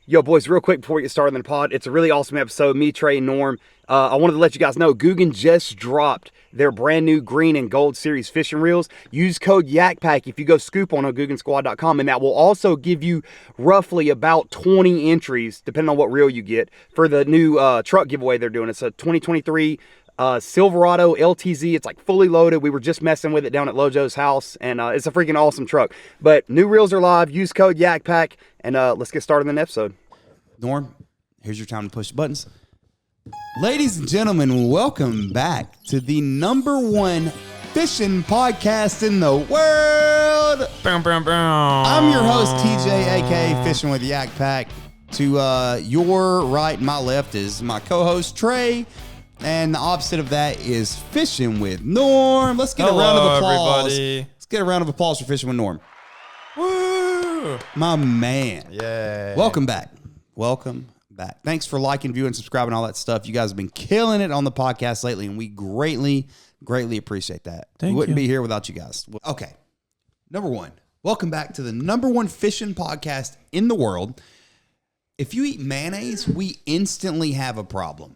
Yo, boys, real quick before we get started on the pod, it's a really awesome episode. Me, Trey, and Norm. I wanted to let you guys know Googan just dropped their brand new green and gold series fishing reels. Use code YakPak if you go scoop on GooganSquad.com, and that will also give you roughly about 20 entries, depending on what reel you get, for the new truck giveaway they're doing. It's a 2023 Silverado LTZ. It's like fully loaded. We were just messing with it down at Lojo's house, and it's a freaking awesome truck. But new reels are live. Use code YakPak, and let's get started on the episode. Norm, here's your time to push the buttons. Ladies and gentlemen, welcome back to the #1 fishing podcast in the world. I'm your host, TJ, aka Fishing with YakPak. To your right, my left is my co-host, Trey. And the opposite of that is Fishing with Norm. Let's get a round of applause. Everybody. Let's get a round of applause for Fishing with Norm. Woo! My man. Yay. Welcome back. Welcome back. Thanks for liking, viewing, subscribing, all that stuff. You guys have been killing it on the podcast lately, and we greatly, greatly appreciate that. We wouldn't be here without you guys. Okay. #1. Welcome back to the #1 fishing podcast in the world. If you eat mayonnaise, we instantly have a problem.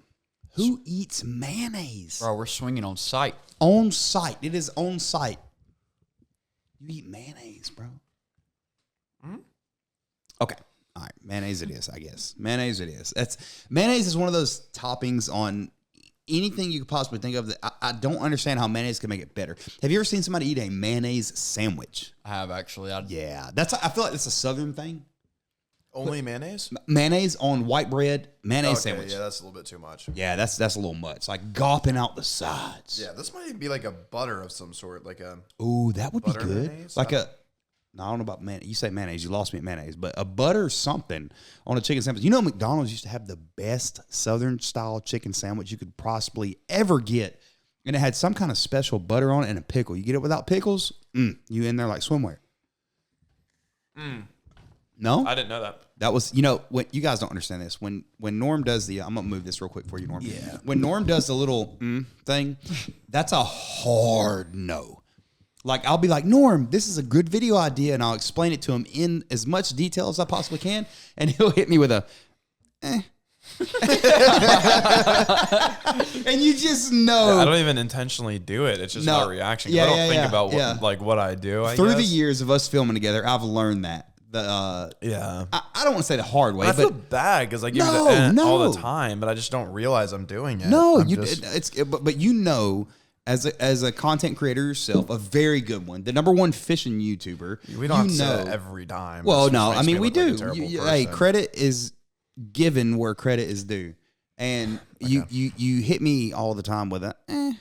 Who eats mayonnaise? Bro, we're swinging on sight. On site. It is on site. You eat mayonnaise, bro. Okay. All right. Mayonnaise it is, I guess. Mayonnaise it is. Mayonnaise is one of those toppings on anything you could possibly think of that I don't understand how mayonnaise can make it better. Have you ever seen somebody eat a mayonnaise sandwich? I have actually. Yeah. I feel like that's a Southern thing. Only mayonnaise? Mayonnaise on white bread, mayonnaise sandwich. Yeah, that's a little bit too much. Yeah, that's a little much. Like gawping out the sides. Yeah, this might be like a butter of some sort, like a. Ooh, that would be butter good. mayonnaise? Like no, I don't know about mayonnaise. You say mayonnaise, you lost me at mayonnaise, but a butter something on a chicken sandwich. You know, McDonald's used to have the best Southern style chicken sandwich you could possibly ever get, and it had some kind of special butter on it and a pickle. You get it without pickles, you in there like swimwear. No, I didn't know that. that was when you guys don't understand this. When Norm does I'm gonna move this real quick for you, Norm. Yeah. When Norm does the little thing, that's a hard no. Like, I'll be like, Norm, this is a good video idea, and I'll explain it to him in as much detail as I possibly can, and he'll hit me with a, And you just know. Yeah, I don't even intentionally do it. It's just my reaction. I don't think about what I do. Through the years of us filming together, I've learned that. I don't want to say the hard way, I feel but bad because I give you the all the time, but I just don't realize I'm doing it. No, but you know, as a content creator yourself, a very good one, the #1 fishing YouTuber. We don't say that every time. Well, no, I mean we do. Hey, credit is given where credit is due, and you hit me all the time with a and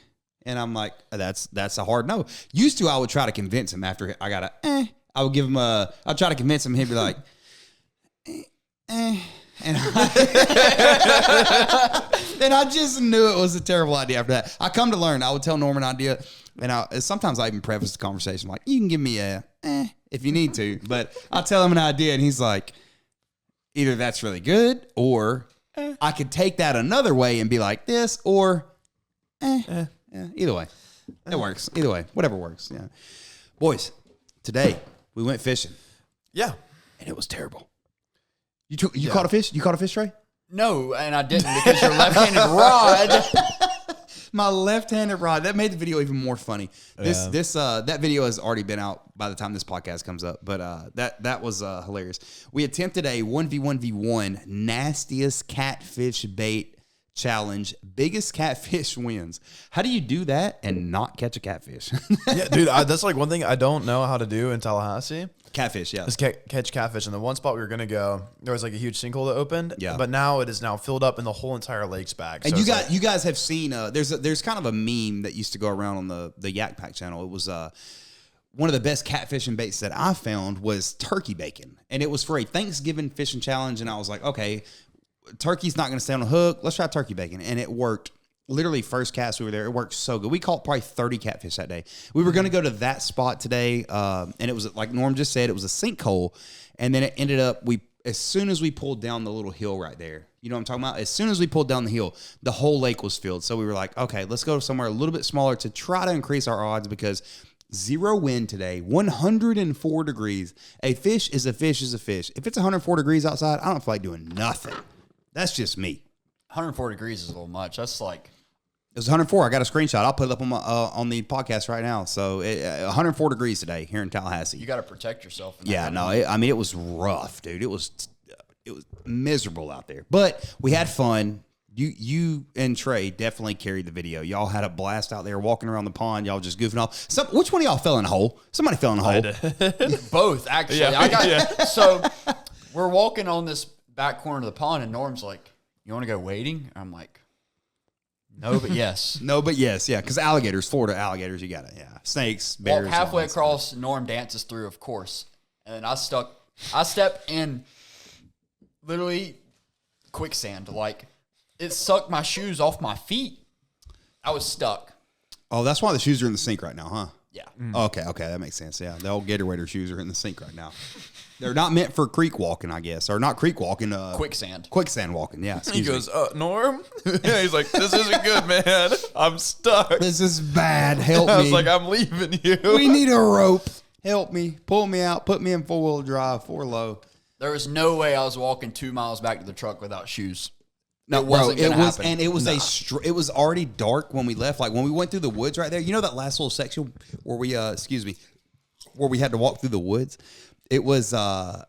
I'm like, that's a hard no. Used to, I would try to convince him after I got a I would give him I'd try to convince him. He'd be like, and I just knew it was a terrible idea after that. I come to learn. I would tell Norm an idea, and sometimes I even preface the conversation like, you can give me a if you need to, but I'll tell him an idea, and he's like, either that's really good, or I could take that another way and be like this, or either way. It works. Either way. Whatever works. Yeah. Boys, today we went fishing. Yeah. And it was terrible. You caught a fish? You caught a fish, Trey? No, and I didn't because your left-handed rod. My left-handed rod. That made the video even more funny. That video has already been out by the time this podcast comes up, but that was hilarious. We attempted a 1v1v1 nastiest catfish bait challenge. Biggest catfish wins. How do you do that and not catch a catfish? Yeah, dude, that's like one thing I don't know how to do in Tallahassee. Catfish, yeah. Is catch catfish. And the one spot we were going to go, there was like a huge sinkhole that opened. Yeah. But now it is now filled up and the whole entire lake's back. And so you guys have seen, there's kind of a meme that used to go around on the YakPak channel. It was one of the best catfishing baits that I found was turkey bacon. And it was for a Thanksgiving fishing challenge. And I was like, okay, turkey's not going to stay on the hook. Let's try turkey bacon. And it worked. Literally first cast we were there, it worked so good. We caught probably 30 catfish that day. We were going to go to that spot today, and it was like Norm just said, it was a sinkhole, and then it ended up as soon as we pulled down the little hill right there, you know what I'm talking about? As soon as we pulled down the hill, the whole lake was filled. So we were like, okay, let's go somewhere a little bit smaller to try to increase our odds because 0 wind today, 104 degrees. A fish is a fish is a fish. If it's 104 degrees outside, I don't feel like doing nothing. That's just me. 104 degrees is a little much. That's like... It was 104. I got a screenshot. I'll put it up on my on the podcast right now. So 104 degrees today here in Tallahassee. You got to protect yourself. Yeah, no, it was rough, dude. It was miserable out there. But we had fun. You and Trey definitely carried the video. Y'all had a blast out there walking around the pond. Y'all just goofing off. Which one of y'all fell in a hole? Somebody fell in a hole. Both, actually. Yeah. So we're walking on this back corner of the pond, and Norm's like, "You want to go wading?" I'm like, "No, but yes." No, but yes, yeah. Because alligators, Florida alligators, you got it. Yeah, snakes, bears. Walk halfway across. Norm dances through, of course, and I step in, literally quicksand. Like it sucked my shoes off my feet. I was stuck. Oh, that's why the shoes are in the sink right now, huh? Yeah. Okay, that makes sense. Yeah, the old Gator Wader shoes are in the sink right now. They're not meant for creek walking, I guess, or not creek walking. Quicksand. Quicksand walking. Yeah. He goes, Norm. Yeah, he's like, this isn't good, man. I'm stuck. This is bad. Help me. I was like, I'm leaving you. We need a rope. Help me. Pull me out. Put me in 4-wheel drive, 4 low. There was no way I was walking 2 miles back to the truck without shoes. No, it wasn't bro, gonna happen. And it was it was already dark when we left. Like when we went through the woods right there. You know that last little section where we where we had to walk through the woods. It was a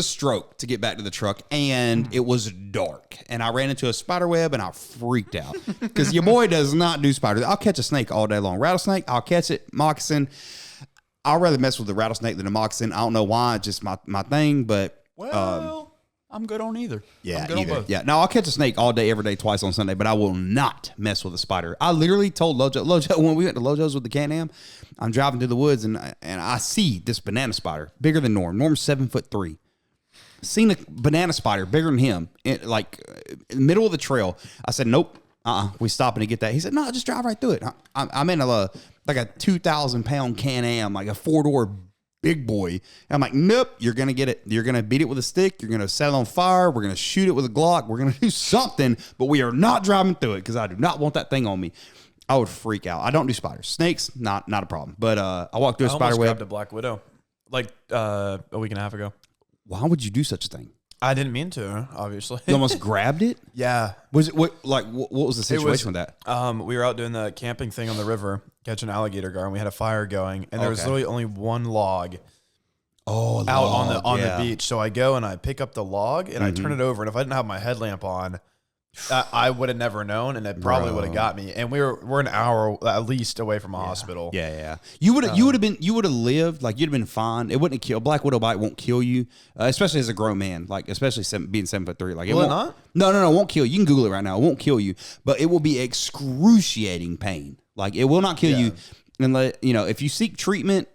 stroke to get back to the truck, and it was dark. And I ran into a spider web, and I freaked out because your boy does not do spiders. I'll catch a snake all day long. Rattlesnake, I'll catch it. Moccasin, I'd rather mess with a rattlesnake than a moccasin. I don't know why, it's just my thing. But I'm good on either. Yeah, I'm good on both. Yeah. No, I'll catch a snake all day, every day, twice on Sunday, but I will not mess with a spider. I literally told Lojo when we went to Lojo's with the Can-Am, I'm driving through the woods and I see this banana spider bigger than Norm. Norm's 7'3". Seen a banana spider bigger than him, in the middle of the trail. I said, nope. We stopping to get that. He said, no, just drive right through it. I'm in a 2,000-pound Can-Am, like a 4-door big boy. And I'm like, nope, you're going to get it. You're going to beat it with a stick. You're going to set it on fire. We're going to shoot it with a Glock. We're going to do something, but we are not driving through it because I do not want that thing on me. I would freak out. I don't do spiders. Snakes, not a problem. But I walked through a spider web. Grabbed a black widow like a week and a half ago. Why would you do such a thing? I didn't mean to, obviously. You almost grabbed it? Yeah. Was it what was the situation with that? We were out doing the camping thing on the river, catching alligator gar, and we had a fire going, and there was literally only one log out on the beach. So I go and I pick up the log and I turn it over, and if I didn't have my headlamp on, I would have never known, and it probably would have got me. And we're an hour at least away from a hospital. Yeah. You would have lived, like you'd have been fine. It wouldn't kill. Black widow bite won't kill you, especially as a grown man. Like especially being 7'3". Like will it not? No, it won't kill you. You can Google it right now. It won't kill you, but it will be excruciating pain. Like it will not kill you. And if you seek treatment,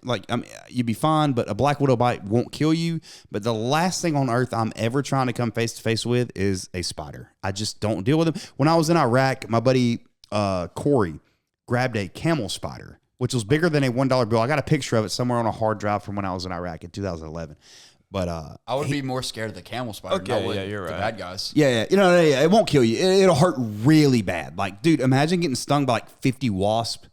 you'd be fine. But a black widow bite won't kill you. But the last thing on earth I'm ever trying to come face to face with is a spider. I just don't deal with them. When I was in Iraq, my buddy Corey grabbed a camel spider, which was bigger than a $1 bill. I got a picture of it somewhere on a hard drive from when I was in Iraq in 2011. But I would be more scared of the camel spider than I would you're right. the bad guys. Yeah. It won't kill you. It'll hurt really bad. Like, dude, imagine getting stung by 50 wasps.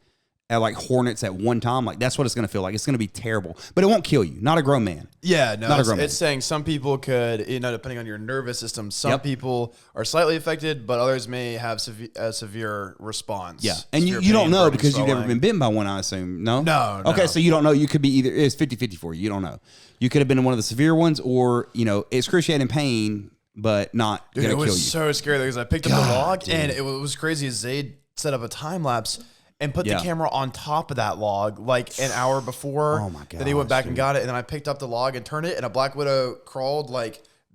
At hornets at one time, that's what it's going to feel like. It's going to be terrible, but it won't kill you. Not a grown man. Yeah, no, it's saying some people could, depending on your nervous system, some people are slightly affected, but others may have a severe response. Yeah, and you don't know because you've never been bitten by one, I assume. No? No. Okay, so you don't know. You could be either, it's 50-50 for you. You don't know. You could have been in one of the severe ones or, excruciating pain, but not going to kill you. It was so scary because I picked up the log, and it was crazy as Zayd set up a time lapse and put the camera on top of that log an hour before. Oh my God! Then he went back and got it, and then I picked up the log and turned it, and a black widow crawled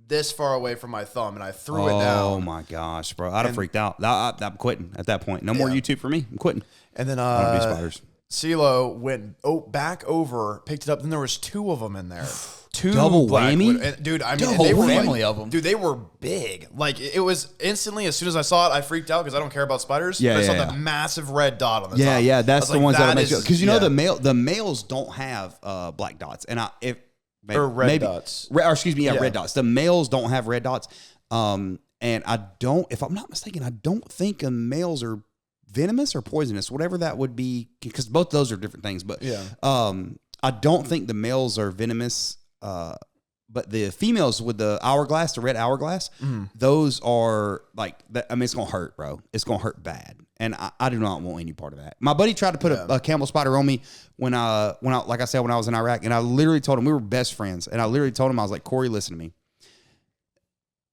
this far away from my thumb, and I threw it down. Oh my gosh, bro! I'd have freaked out. I'm quitting at that point. No more YouTube for me. I'm quitting. And then I don't do spiders. CeeLo went back over, picked it up. Then there was 2 of them in there. 2 double black whammy, widow. Dude. I mean, they were family of them. Dude, they were big. It was instantly as soon as I saw it, I freaked out because I don't care about spiders. Yeah, but I saw that massive red dot on the top. Yeah. That's the ones that make you because the males don't have black dots, and red dots. Red dots. The males don't have red dots, and I don't. If I'm not mistaken, I don't think males are venomous or poisonous, whatever that would be, because both those are different things. But I don't think the males are venomous. But the females with the hourglass, the red hourglass, those are like, I mean, it's going to hurt, bro. It's going to hurt bad. And I do not want any part of that. My buddy tried to put a camel spider on me when I, like I said, when I was in Iraq. And I literally told him, we were best friends. And I literally told him, I was like, Corey, listen to me.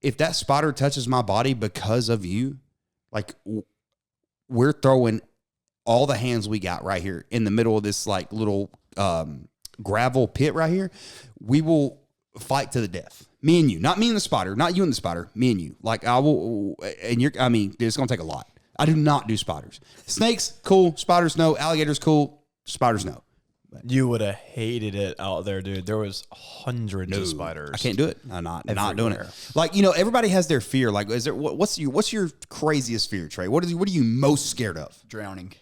If that spider touches my body because of you, like, we're throwing all the hands we got right here in the middle of this like little gravel pit right here. We will fight to the death. Me and you, not me and the spider, not you and the spider, me and you. Like I will, and I mean, dude, it's going to take a lot. I do not do spiders. Snakes, cool. Spiders, no. Alligators, cool. Spiders, no. You would have hated it out there, dude. There was hundreds of spiders. I can't do it. I'm not doing it. Like, you know, everybody has their fear. Like, is there what's your craziest fear, Trey? What are you most scared of? Drowning.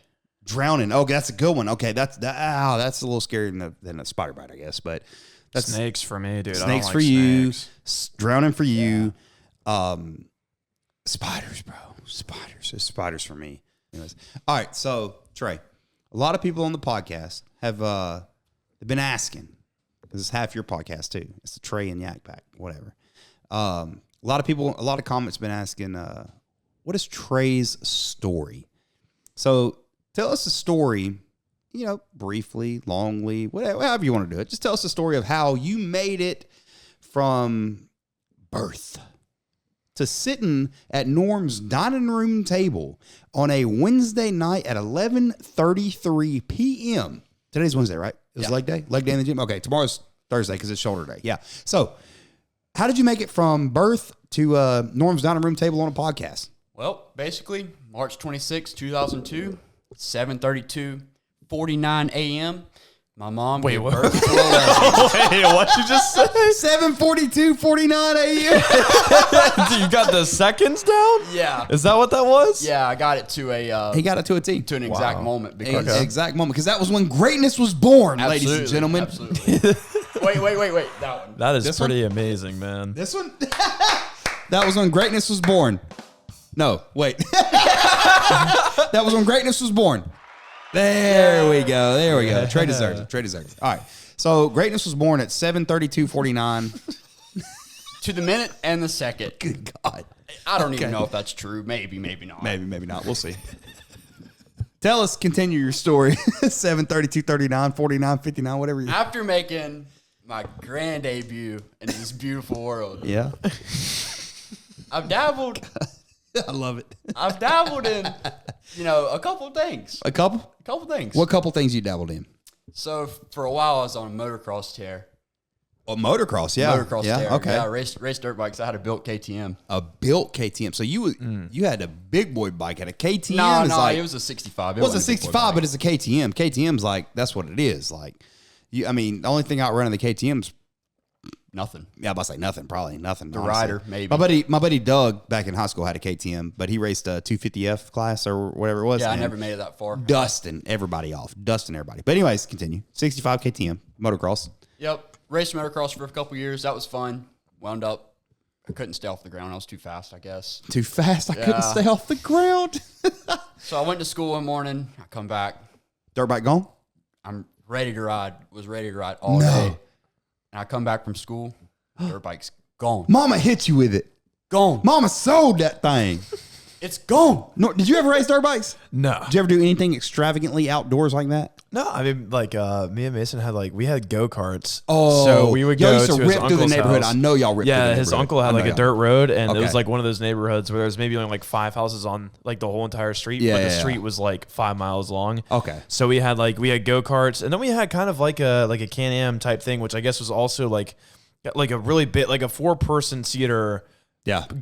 Drowning. Okay, that's a good one. Okay, that's a little scarier than a spider bite, I guess. But that's snakes for me, dude. Snakes I don't for like you. snakes. Drowning for you. Spiders, bro. Spiders for me. Anyways. All right, so Trey, a lot of people on the podcast have they've been asking, because it's half your podcast too. It's the Trey and YakPak, whatever. A lot of comments been asking, what is Trey's story? So tell us a story, you know, briefly, longly, whatever, however you want to do it. Just tell us the story of how you made it from birth to sitting at Norm's dining room table on a Wednesday night at 11:33 p.m. Today's Wednesday, right? It was leg day? Leg day in the gym? Okay, tomorrow's Thursday because it's shoulder day. Yeah. So how did you make it from birth to Norm's dining room table on a podcast? Well, basically, March 26, 2002, 7:32:49 a.m., my mom gave birth to a lesbian. Wait, what you just say? 7:42:49 a.m. You got the seconds down? Yeah. Is that what that was? Yeah, I got it to a... He got it to a T. to an exact moment. Because Exact moment, because that was when greatness was born, ladies and gentlemen. Absolutely. Wait. That one. That is pretty amazing, man. This one? That was when greatness was born. No, wait. That was when greatness was born. There we go. Trey deserves it. All right. So greatness was born at 7:32:49. To the minute and the second. Good God. I don't even know if that's true. Maybe not. Maybe not. We'll see. Continue your story. 7:32:39, 49:59, whatever. After making my grand debut in this beautiful world, Yeah. I've dabbled. I love it. I've dabbled in, a couple things. A couple? A couple things. What couple things you dabbled in? So for a while, I was on a motocross tear. Oh, motocross, yeah. Motocross tear. Okay. Yeah, I raced dirt bikes. I had a built KTM. A built KTM. So you had a big boy bike. Had a KTM. No, it was a 65. It was a 65, but it's a KTM. KTM's like, that's what it is. Like, the only thing outrunning the KTM's nothing. Yeah, I'm about to say nothing. Probably nothing. The honestly. rider, maybe. My buddy Doug back in high school had a KTM, but he raced a 250F class or whatever it was. Yeah, I never made it that far. Dusting everybody off. But anyways, continue. 65 KTM, motocross. Yep. Raced motocross for a couple years. That was fun. Wound up, I couldn't stay off the ground. I was too fast, I guess. Too fast? I couldn't stay off the ground. So I went to school one morning. I come back. Dirt bike gone? I'm ready to ride. Was ready to ride all day. And I come back from school. Dirt bike's gone. Mama hit you with it. Gone. Mama sold that thing. It's gone. No, did you ever race dirt bikes? No. Did you ever do anything extravagantly outdoors like that? No, I mean, like, me and Mason we had go-karts. Oh. So we would y'all go used to to his rip through the uncle's neighborhood. house. I know y'all ripped through the neighborhood. Yeah, his uncle had like a dirt road, and it was like one of those neighborhoods where there was maybe only like 5 houses on like the whole entire street, but the street was like 5 miles long. Okay. So we had go-karts, and then we had kind of like a Can-Am type thing, which I guess was also like a really big, like a 4-person seater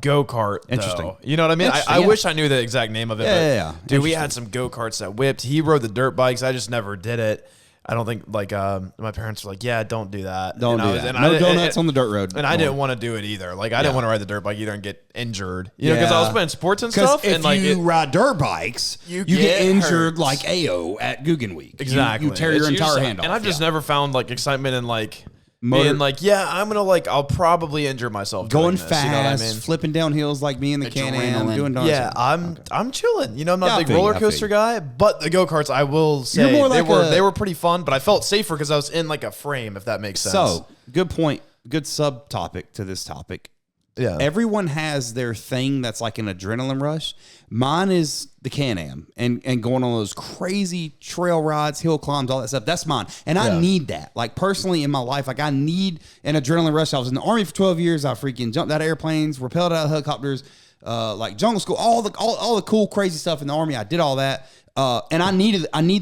go-kart. Interesting. Though. You know what I mean? I wish I knew the exact name of it. Yeah. Dude, we had some go-karts that whipped. He rode the dirt bikes. I just never did it. I don't think my parents were like, yeah, don't do that. Don't do that. No donuts on the dirt road. And I didn't want to do it either. Like I didn't want to ride the dirt bike either and get injured. You know, because I was playing sports and stuff. If and you ride dirt bikes, you get injured like AO at Googan Week. Exactly. You tear your entire hand off. And I've just never found like excitement in like being like, yeah, I'm gonna I'll probably injure myself going doing this, fast, you know what I mean? flipping down hills like me in the Can-Am, doing darn Yeah, stuff. I'm chilling. You know, I'm not Yeah, a I big feel you, roller I feel coaster you. guy, but the go-karts, I will say, You're more like they were pretty fun, but I felt safer because I was in like a frame, if that makes sense. So, good point. Good subtopic to this topic. yeah. Everyone has their thing that's like an adrenaline rush. Mine is the Can-Am and going on those crazy trail rides, hill climbs, all that stuff. That's mine. And I need that. Like personally in my life, like I need an adrenaline rush. I was in the Army for 12 years. I freaking jumped out of airplanes, rappelled out of helicopters, like jungle school, all the cool, crazy stuff in the Army. I did all that. And I need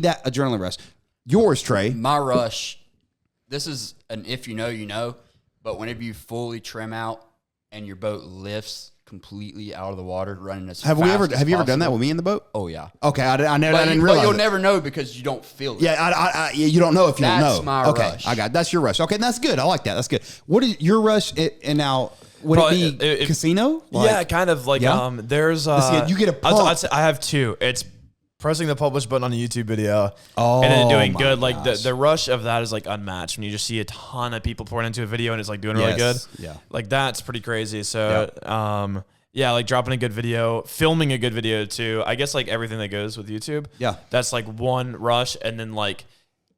that adrenaline rush. Yours, Trey. My rush, this is an if you know, you know, but whenever you fully trim out and your boat lifts completely out of the water, running as Have fast you ever as done that possible. with me in the boat? Oh yeah. Okay, I didn't But realize. you'll it. never know because you don't feel it. Yeah, you don't know if you don't know. That's my okay, rush. I got that's your rush. Okay, that's good. I like that. That's good. What is your rush? And now would Probably, it be casino? Yeah, kind of like Yeah? there's you get a pump. I'd say I have two. It's pressing the publish button on a YouTube video Oh, and then doing my good. Like gosh. the rush of that is like unmatched when you just see a ton of people pouring into a video and it's like doing really good. Yes, yeah. Like that's pretty crazy. So yeah, like dropping a good video, filming a good video too. I guess like everything that goes with YouTube. Yeah. That's like one rush, and then like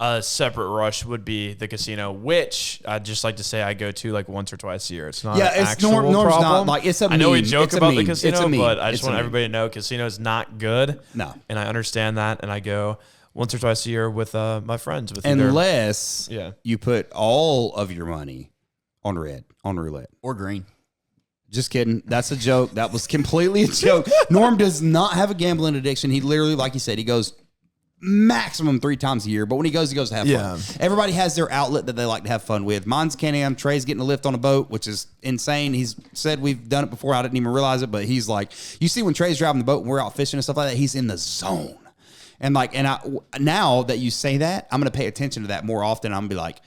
a separate rush would be the casino, which I'd just like to say I go to like once or twice a year. It's not Yeah, an it's actual Norm's problem. not like it's a I know we meme. joke It's a about the meme. It's casino, a meme. but I It's just a want meme. everybody to know casino is not good. No. And I understand that, and I go once or twice a year with my friends. With either, Unless Yeah. you put all of your money on roulette. Or green. Just kidding. That's a joke. That was completely a joke. Norm does not have a gambling addiction. He literally, like you said, he goes maximum 3 times a year. But when he goes to have fun. Everybody has their outlet that they like to have fun with. Mine's Can-Am. Trey's getting a lift on a boat, which is insane. He's said we've done it before. I didn't even realize it. But he's like, you see when Trey's driving the boat and we're out fishing and stuff like that, he's in the zone. And now that you say that, I'm going to pay attention to that more often. I'm going to be like,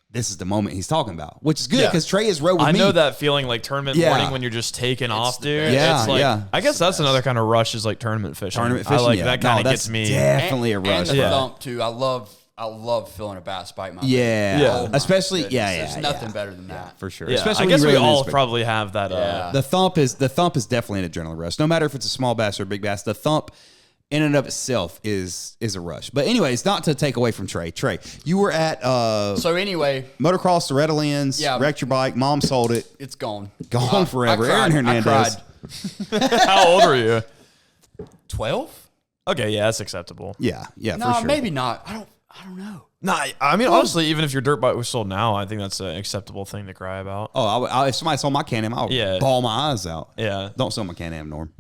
this is the moment he's talking about, which is good because Trey is rode with me. I know that feeling like tournament morning when you're just taking off, dude. Yeah, it's like, yeah. I guess that's another kind of rush is like tournament fishing. Tournament fishing, I like yeah. that kind of No, gets that's me. definitely a rush. And the bro. thump too. I love feeling a bass bite my Yeah. Yeah. Oh, my Especially, goodness. There's yeah. nothing better than that. For sure. Yeah, Especially I when guess you we really all lose, probably have that. Yeah. the thump is definitely an adrenaline rush. No matter if it's a small bass or a big bass, the thump in and of itself is a rush. But anyways, not to take away from Trey. Trey, you were at So anyway, motocross, Loretta Lynn's, wrecked your bike, mom sold it, it's gone. gone forever. I cried. Aaron Hernandez. I cried. How old are you? 12? Okay, yeah, that's acceptable. Yeah, No, for sure. maybe not. I don't know. Nah, I mean, honestly, even if your dirt bike was sold now, I think that's an acceptable thing to cry about. Oh, if somebody sold my Can-Am, I would bawl my eyes out. Yeah. Don't sell my Can-Am, Norm.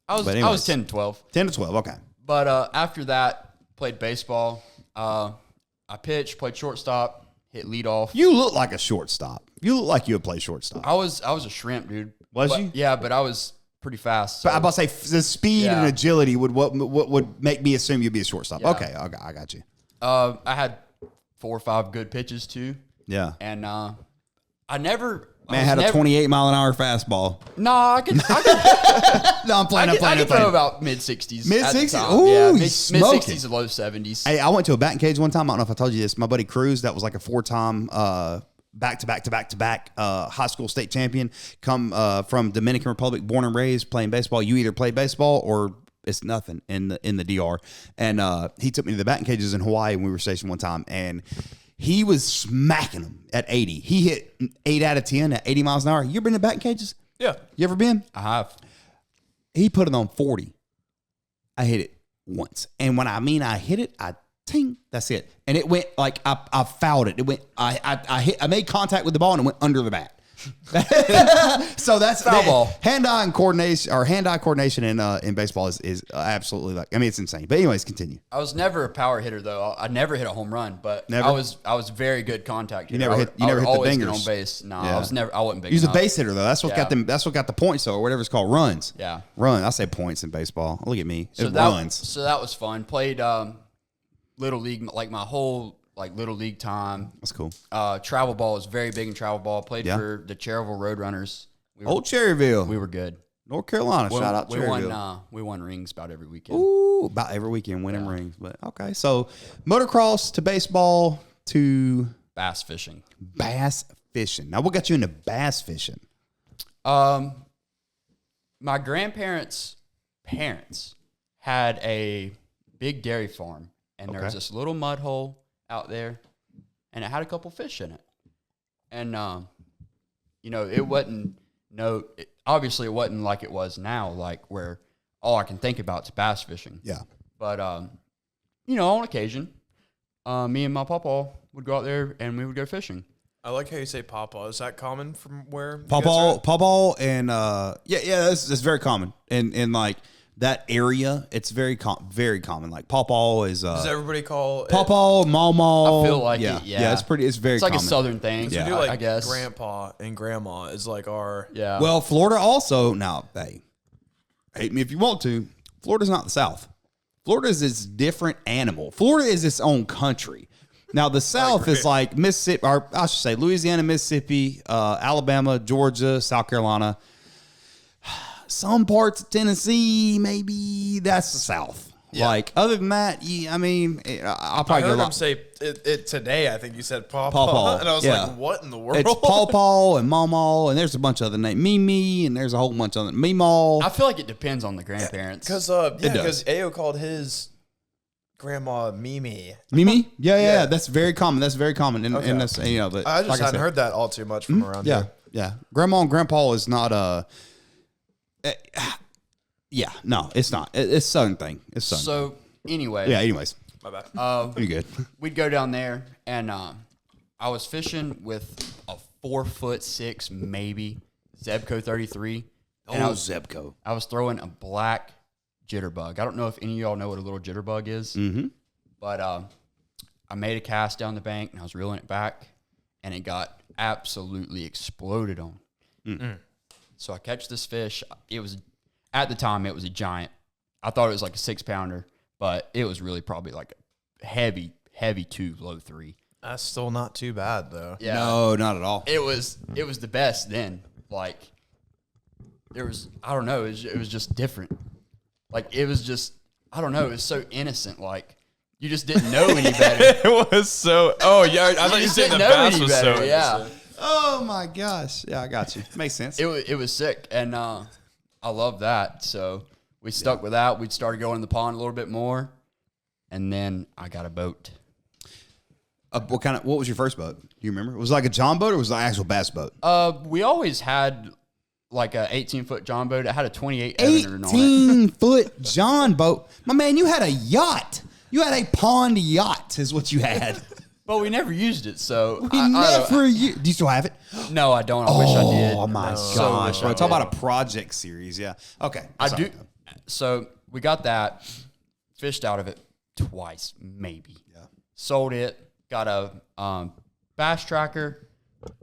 I was 10 to 12. 10 to 12, okay. But after that, played baseball. I pitched, played shortstop, hit leadoff. You look like a shortstop. You look like you would play shortstop. I was a shrimp, dude. Was But- you? Yeah, but I was pretty fast. But so- I'm about to say the speed and Yeah. agility what would make me assume you'd be a shortstop. Yeah. Okay, I got you. I had 4 or 5 good pitches too, Yeah. and I never. Man had a 28-mile-an-hour fastball. No, I could No, I'm playing. I could throw about mid-60s. Mid-60s? Ooh, Ooh, mid he's smoking. 60s to low 70s. Hey, I went to a batting cage one time. I don't know if I told you this. My buddy Cruz, that was like a 4-time back-to-back high school state champion, come from Dominican Republic, born and raised, playing baseball. You either play baseball or it's nothing in the DR. And he took me to the batting cages in Hawaii when we were stationed one time, and he was smacking them at 80. He hit 8 out of 10 at 80 miles an hour. You ever been to batting cages? Yeah. You ever been? I have. He put it on 40. I hit it once. And when I mean I hit it, I ting, that's it. And it went like I fouled it. It went I made contact with the ball and it went under the bat. So that's Foul ball. Hand-eye coordination in baseball is absolutely like, I mean, it's insane. But anyways, continue. I was never a power hitter though. I never hit a home run, but Never? I was very good contact hitter. never I hit- would- you I never would hit the always get dingers. on base. No, Yeah. I wasn't big He was a enough. base hitter though. That's what Yeah. got the points though, or whatever it's called, runs. Yeah. Run. I say points in baseball. Look at me. So It that, runs. so that was fun. Played little league, like my whole like little league time. That's cool. Travel ball was very big in travel ball. Played Yeah. for the Cherryville Roadrunners. Old Cherryville. We were good. North Carolina. Shout out Cherryville. We won rings about every weekend. Ooh, about every weekend winning rings. But okay. So motocross to baseball to bass fishing. Bass fishing. Now, what got you into bass fishing? My grandparents' parents had a big dairy farm, and there was this little mud hole out there, and it had a couple fish in it. And, it wasn't, obviously it wasn't like it was now, like where all I can think about is bass fishing. Yeah. But, on occasion, me and my papa would go out there and we would go fishing. I like how you say papa. Is that common from where you Papa, guys are? Papa, and that's very common. And like that area, it's very common. Like Papa is. Does everybody call Papa, Mama? I feel like yeah, it, yeah. It's pretty. It's very. It's like common. a southern thing. So we do like I guess. grandpa and grandma is like our. Yeah. Well, Florida also. Now, hey, hate me if you want to. Florida's not the South. Florida is this different animal. Florida is its own country. Now, the South is like Mississippi, or I should say Louisiana, Mississippi, Alabama, Georgia, South Carolina. Some parts of Tennessee, maybe that's the South. Yeah. Like, other than that, I'll probably I heard go him say it today. I think you said papa. Pawpaw, And I was yeah. like, what in the world? It's Pawpaw and Mama, and there's a bunch of other names. Mimi, and there's a whole bunch of other Meemaw. I feel like it depends on the grandparents. Because Ayo called his grandma Mimi. Mimi? Yeah. That's very common. That's very common. And, Okay. and that's, but I just like hadn't said, heard that all too much from around Yeah, here. yeah. Grandma and Grandpa is not yeah, no, it's not. It's Southern thing. It's Southern. So anyway, yeah. Anyways, My bad. you good? we'd go down there, and I was fishing with a 4'6" maybe Zebco 33. And Zebco. I was throwing a black jitterbug. I don't know if any of y'all know what a little jitterbug is, but I made a cast down the bank, and I was reeling it back, and it got absolutely exploded on. So I catch this fish. At the time, it was a giant. I thought it was like a 6-pounder, but it was really probably like a heavy 2, low 3. That's still not too bad though. Yeah. No, not at all. It was the best then. Like, there was, I don't know, it was just different. Like, it was just, I don't know, it was so innocent. Like, you just didn't know any better. It was so. Oh yeah, I thought you just said didn't the know bass any was better, so. yeah. innocent. Oh my gosh. Yeah, I got you. Makes sense. It was sick, and I love that. So we stuck with that. We started going in the pond a little bit more, and then I got a boat. What was your first boat? Do you remember? Was it like a John boat or was it an actual bass boat? We always had like a 18-foot John boat. It had a 28 Evander on it. 18-foot John boat. My man, you had a yacht. You had a pond yacht is what you had. But we never used it, so Do you still have it? No, I don't. I wish I did. Oh my So gosh, wish I bro! Talk did. about a project series. Yeah. Okay. I Sorry. do. So we got that, fished out of it twice, maybe. Yeah. Sold it. Got a bass tracker.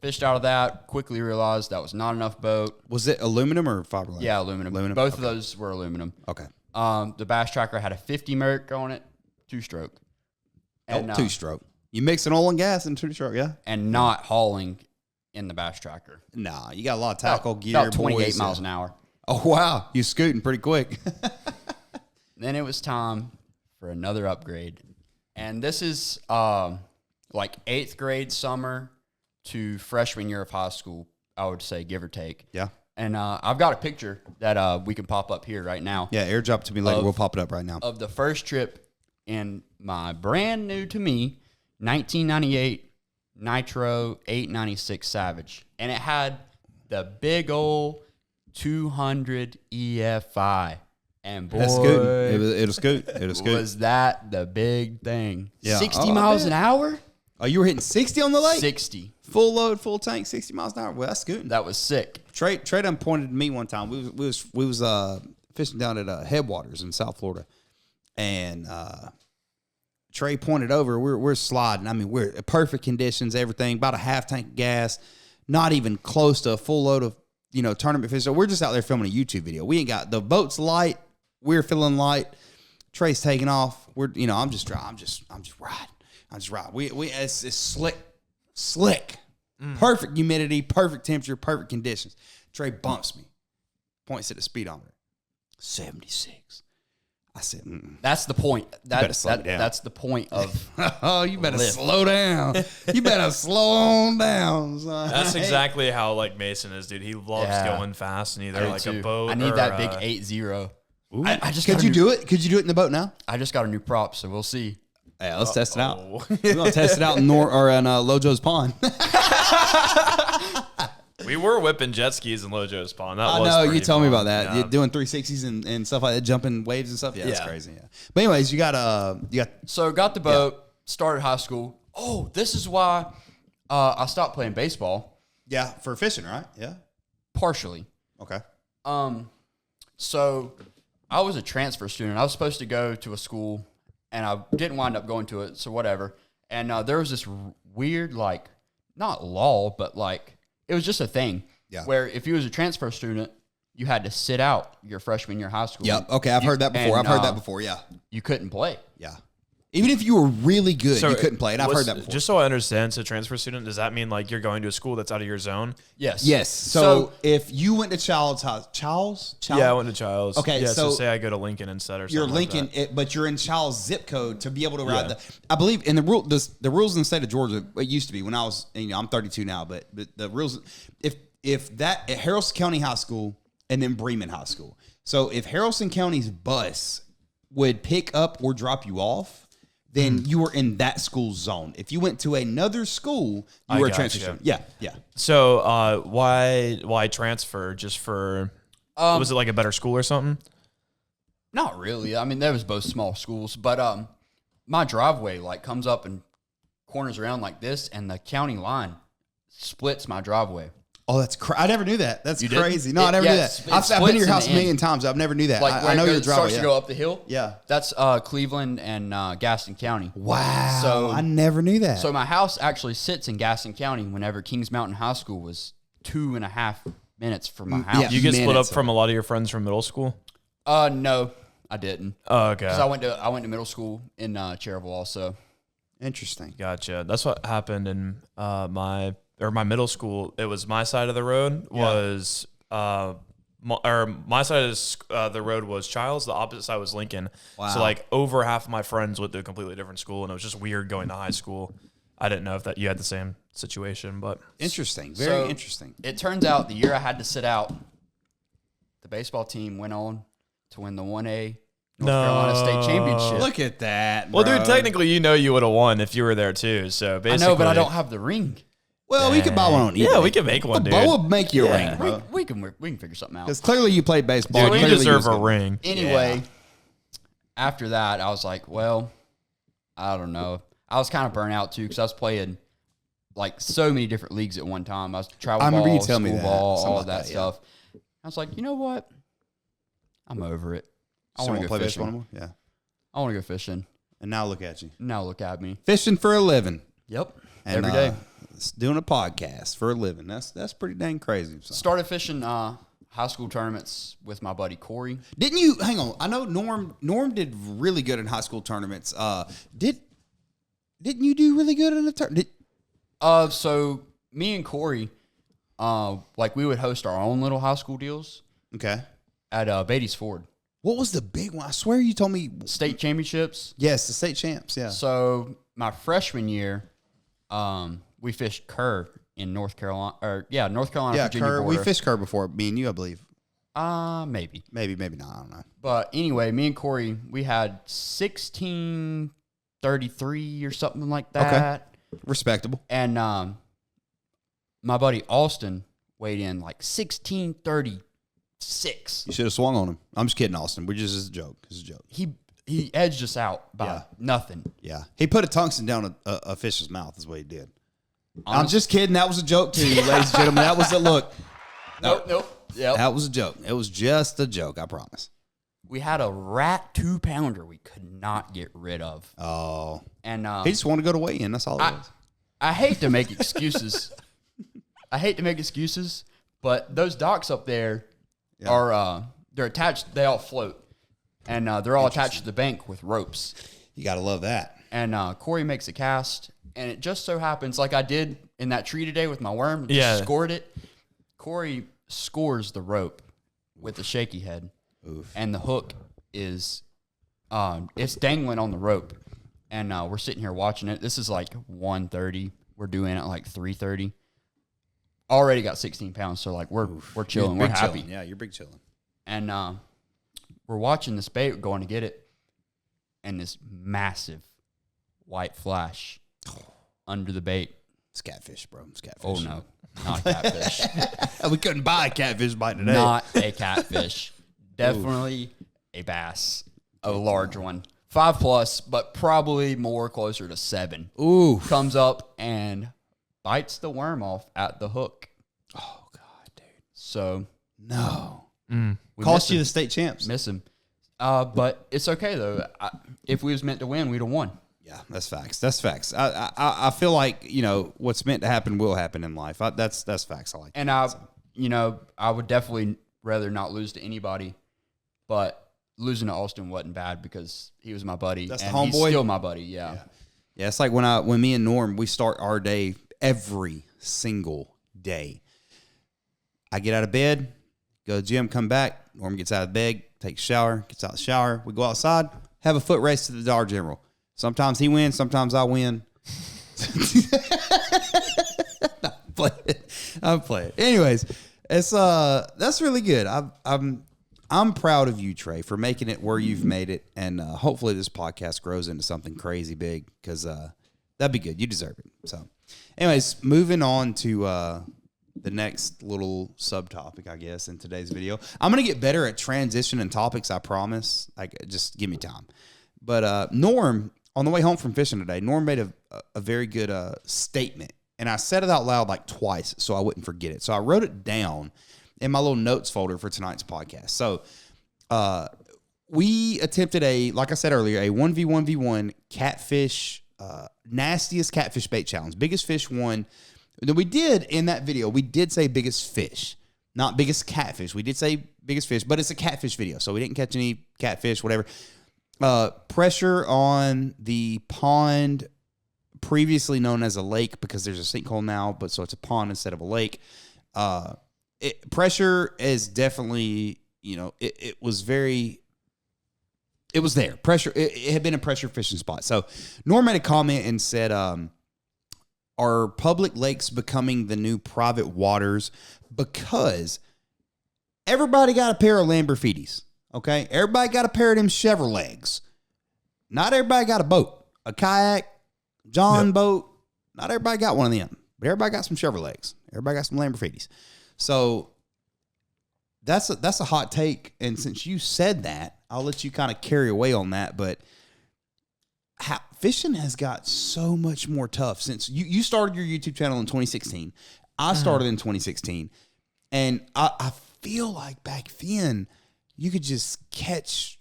Fished out of that. Quickly realized that was not enough boat. Was it aluminum or fiberglass? Yeah, aluminum. Both of those were aluminum. Okay. The bass tracker had a 50 Merc on it, 2-stroke. And, 2-stroke. You mix an oil and gas and 2-stroke, yeah? And not hauling in the bass tracker. Nah, you got a lot of tackle gear. About 28 boys, miles an hour. Oh, wow. You scooting pretty quick. Then it was time for another upgrade. And this is like 8th grade summer to freshman year of high school, I would say, give or take. Yeah. And I've got a picture that we can pop up here right now Yeah, airdrop to me later. We'll pop it up right now. of the first trip in my brand new to me 1998 Nitro 896 Savage. And it had the big old 200 EFI. And boy, That's scooting. It'll scoot. It'll scoot. was that the big thing. Yeah. 60 miles an hour? Oh, you were hitting 60 on the lake? 60. Full load, full tank, 60 miles an hour. Well, that's scooting. That was sick. Trey done pointed to me one time. We was fishing down at Headwaters in South Florida, and Trey pointed over. We're sliding. I mean, we're perfect conditions, everything. About a half tank of gas, not even close to a full load of tournament fish. So we're just out there filming a YouTube video. We ain't got the boat's light. We're feeling light. Trey's taking off. I'm just riding. It's slick. Perfect humidity, perfect temperature, perfect conditions. Trey bumps me, points at the speedometer, 76. I said, That's the point. better slow it down. That's the point of. oh, you better Lift. slow down. You better slow on down, son. That's exactly how like Mason is, dude. He loves going fast in either I like do a too. boat. I need or, that big 8-0. I just Could got you do it? Could you do it in the boat now? I just got a new prop, so we'll see. Yeah, let's test it out. We're gonna test it out in Lojo's pond. We were whipping jet skis in Lojo's pond. That I was know you pretty told me fun. about that. Yeah. You're doing 360s and stuff like that, jumping waves and stuff. Yeah, that's Yeah. crazy. Yeah. But anyways, you got So got the boat, started high school. Oh, this is why I stopped playing baseball. for fishing, right? Yeah. Partially. Okay. So I was a transfer student. I was supposed to go to a school, and I didn't wind up going to it. So whatever. And there was this weird, like, not law, but like it was just a thing. Yeah. Where if you was a transfer student, you had to sit out your freshman year of high school. Yep. Okay, I've heard that before. and, I've heard that before. Yeah. You couldn't play. Yeah. Even if you were really good, you couldn't play. And I've heard that before. Just so I understand, so transfer student, does that mean like you're going to a school that's out of your zone? Yes. Yes. So if you went to Child's house, Child's? Yeah, I went to Child's. Okay, Yeah, so so say I go to Lincoln instead or something. You're like Lincoln, that. but you're in Child's zip code to be able to ride Yeah. I believe in the rules in the state of Georgia. It used to be when I was, I'm 32 now, but the rules, if that at Harrelson County High School and then Bremen High School. So if Harrelson County's bus would pick up or drop you off, then you were in that school's zone. If you went to another school, you were a transfer student. Yeah. So why transfer? Just for was it like a better school or something? Not really. I mean, there was both small schools, but my driveway like comes up and corners around like this, and the county line splits my driveway. Oh, that's I never knew that. That's You didn't? crazy. No, I never knew that. I've been to your house a million times. I've never knew that. Like I know your it driveway. starts to go up the hill. Yeah. That's Cleveland and Gaston County. Wow. So I never knew that. So my house actually sits in Gaston County. Whenever Kings Mountain High School was 2.5 minutes from my house. Yeah. You get split up Minutes. from a lot of your friends from middle school? No, I didn't. Oh, okay. Because I went to middle school in Cherryville also. Interesting. Gotcha. That's what happened in my middle school. It was my side of the road was my side of the road was Childs. The opposite side was Lincoln. Wow. So like over half of my friends went to a completely different school, and it was just weird going to high school. I didn't know if that you had the same situation, but Interesting. Very So, interesting. It turns out the year I had to sit out, the baseball team went on to win the 1A North Carolina State Championship. Look at that. well, bro. dude, technically you would have won if you were there too. So I basically, know, but I don't have the ring. Well, we could buy one on eBay. Yeah, we can make one, dude. Bo will make you a Yeah. ring, bro. We can figure something out. Because clearly you played baseball. Dude, you Clearly deserve was a good. ring. Anyway, after that, I was like, well, I don't know. I was kind of burnt out too because I was playing like so many different leagues at one time. I was travel I remember ball, you telling me school that. ball, Something all like of that that, yeah. stuff. I was like, you know what? I'm over it. I So want you to play go baseball fishing. anymore? Yeah. I want to go fishing. And now look at you. Now look at me. Fishing for a living. Yep. And, Every day. Doing a podcast for a living. That's pretty dang crazy. So. Started fishing high school tournaments with my buddy Corey. Didn't you? Hang on. I know Norm did really good in high school tournaments. Didn't you do really good in the tournament? So me and Corey, like we would host our own little high school deals Okay. at Beatty's Ford. What was the big one? I swear you told me. State championships. Yes, the state champs. Yeah. So my freshman year, we fished Kerr in North Carolina, North Carolina, Yeah, Virginia Kerr. We border. fished Kerr before. Me and you, I believe. Maybe. Maybe not. I don't know. But anyway, me and Corey, we had 1633 or something like that. Respectable. And my buddy Austin weighed in like 1636. You should have swung on him. I'm just kidding, Austin. We're just as a joke. It's a joke. He edged us out by Yeah. nothing. Yeah. He put a tungsten down a fish's mouth is what he did. I'm Honest- just kidding. That was a joke too, ladies and gentlemen. That was a look. Nope. Yep. That was a joke. It was just a joke, I promise. We had a rat 2-pounder we could not get rid of. Oh. And He just wanted to go to weigh-in. That's all it was. I hate to make excuses. But those docks up there are they're attached. They all float, and they're all attached to the bank with ropes. You got to love that. And Corey makes a cast, and it just so happens, like I did in that tree today with my worm, just scored it. Corey scores the rope with a shaky head, and the hook is It's dangling on the rope, and we're sitting here watching it. This is like 1:30. We're doing it at like 3:30. Already got 16 pounds, so like we're chilling. We're happy. Chilling. Yeah, you're big chilling. And we're watching this bait going to get it, and this massive white flash under the bait. It's catfish, bro. It's catfish. Oh no, not a catfish. We couldn't buy a catfish bite today. Not a catfish. Definitely a bass. A large one. 5+, but probably more closer to 7. Ooh. Comes up and bites the worm off at the hook. Oh, God, dude. So, no. we Cost miss you him. the state champs. Miss him. But it's okay, though. If we was meant to win, we'd have won. Yeah, that's facts. That's facts. I feel like, what's meant to happen will happen in life. That's facts. I like And that. I would definitely rather not lose to anybody, but losing to Austin wasn't bad because he was my buddy. That's the and he's homeboy? still my buddy, yeah. Yeah, it's like when me and Norm, we start our day every single day. I get out of bed, go to the gym, come back. Norm gets out of bed, takes a shower, gets out of the shower. We go outside, have a foot race to the Dollar General. Sometimes he wins, sometimes I win. I'm playing. Anyways, it's that's really good. I'm proud of you, Trey, for making it where you've made it, and hopefully this podcast grows into something crazy big because that'd be good. You deserve it. So, anyways, moving on to the next little subtopic, I guess, in today's video. I'm gonna get better at transitioning topics. I promise. Just give me time. But Norm, on the way home from fishing today, Norm made a very good statement, and I said it out loud like twice so I wouldn't forget it. So I wrote it down in my little notes folder for tonight's podcast. So we attempted like I said earlier, a 1v1v1 catfish, nastiest catfish bait challenge. Biggest fish won. We did, in that video, we did say biggest fish, not biggest catfish. We did say biggest fish, but it's a catfish video, so we didn't catch any catfish, whatever. Pressure on the pond, previously known as a lake because there's a sinkhole now, but so it's a pond instead of a lake. Pressure is definitely, it was there. Pressure, it had been a pressure fishing spot. So Norm made a comment and said, are public lakes becoming the new private waters? Because everybody got a pair of Lamborghinis, okay? Everybody got a pair of them Chevrolets. Not everybody got a boat, a kayak, John boat. Not everybody got one of them, but everybody got some Chevrolets. Everybody got some Lamborghinis. So that's a hot take, and since you said that, I'll let you kind of carry away on that. But fishing has got so much more tough since you started your YouTube channel in 2016. I started in 2016, and I feel like back then you could just catch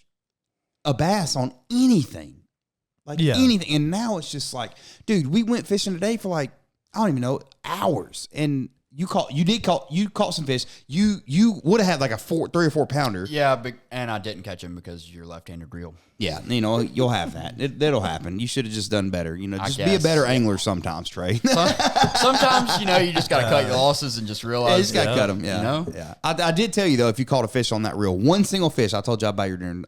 a bass on anything, anything. And now it's just like, dude, we went fishing today for like, I don't even know, hours, and you caught some fish. You would have had like a 3 or 4 pounder. Yeah, and I didn't catch him because you're left-handed reel. Yeah, you'll have that. That'll happen. You should have just done better. Just be a guess. better angler sometimes, Trey. Sometimes, you just got to cut your losses and just realize. You just got to cut them. Yeah, yeah. I did tell you though, if you caught a fish on that reel, one single fish, I told you I'd buy your dinner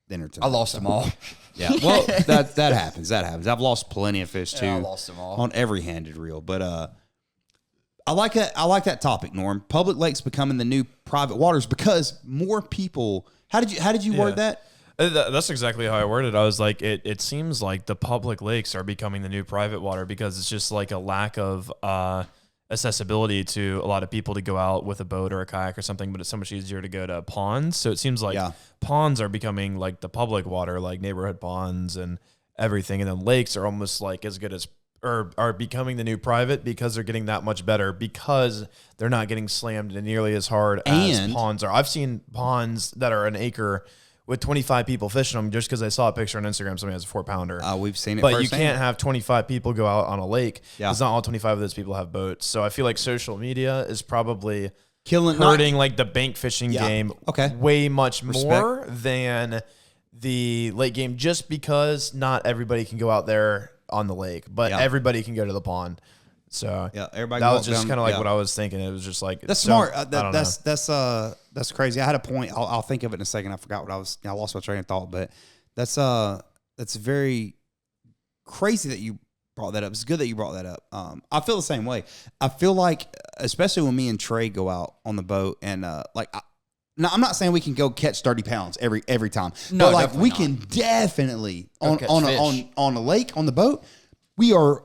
tonight. I lost them all. Yeah, well, that happens. That happens. I've lost plenty of fish too. I lost them all on every handed reel, but I like that topic, Norm. Public lakes becoming the new private waters because more people. How did you word that? That's exactly how I worded it. I was like, it seems like the public lakes are becoming the new private water because it's just like a lack of accessibility to a lot of people to go out with a boat or a kayak or something, but it's so much easier to go to ponds. So it seems like ponds are becoming like the public water, like neighborhood ponds and everything. And then lakes are almost like as good as, or are becoming the new private because they're getting that much better because they're not getting slammed nearly as hard as ponds are. I've seen ponds that are an acre with 25 people fishing them just because I saw a picture on Instagram. Somebody has a 4-pounder. We've seen it. But you can't have 25 people go out on a lake. Yeah. Because not all 25 of those people have boats. So I feel like social media is probably hurting like the bank fishing game way much more than the lake game just because not everybody can go out there on the lake, but everybody can go to the pond. So everybody. That was just kind of like what I was thinking. It was just like that's smart. That's crazy. I had a point. I'll think of it in a second. I forgot what I lost my train of thought. But That's very crazy that you brought that up. It's good that you brought that up. I feel the same way. I feel like, especially when me and Trey go out on the boat and now I'm not saying we can go catch 30 pounds every time. No, but like we definitely can definitely on catch on a lake on the boat. We are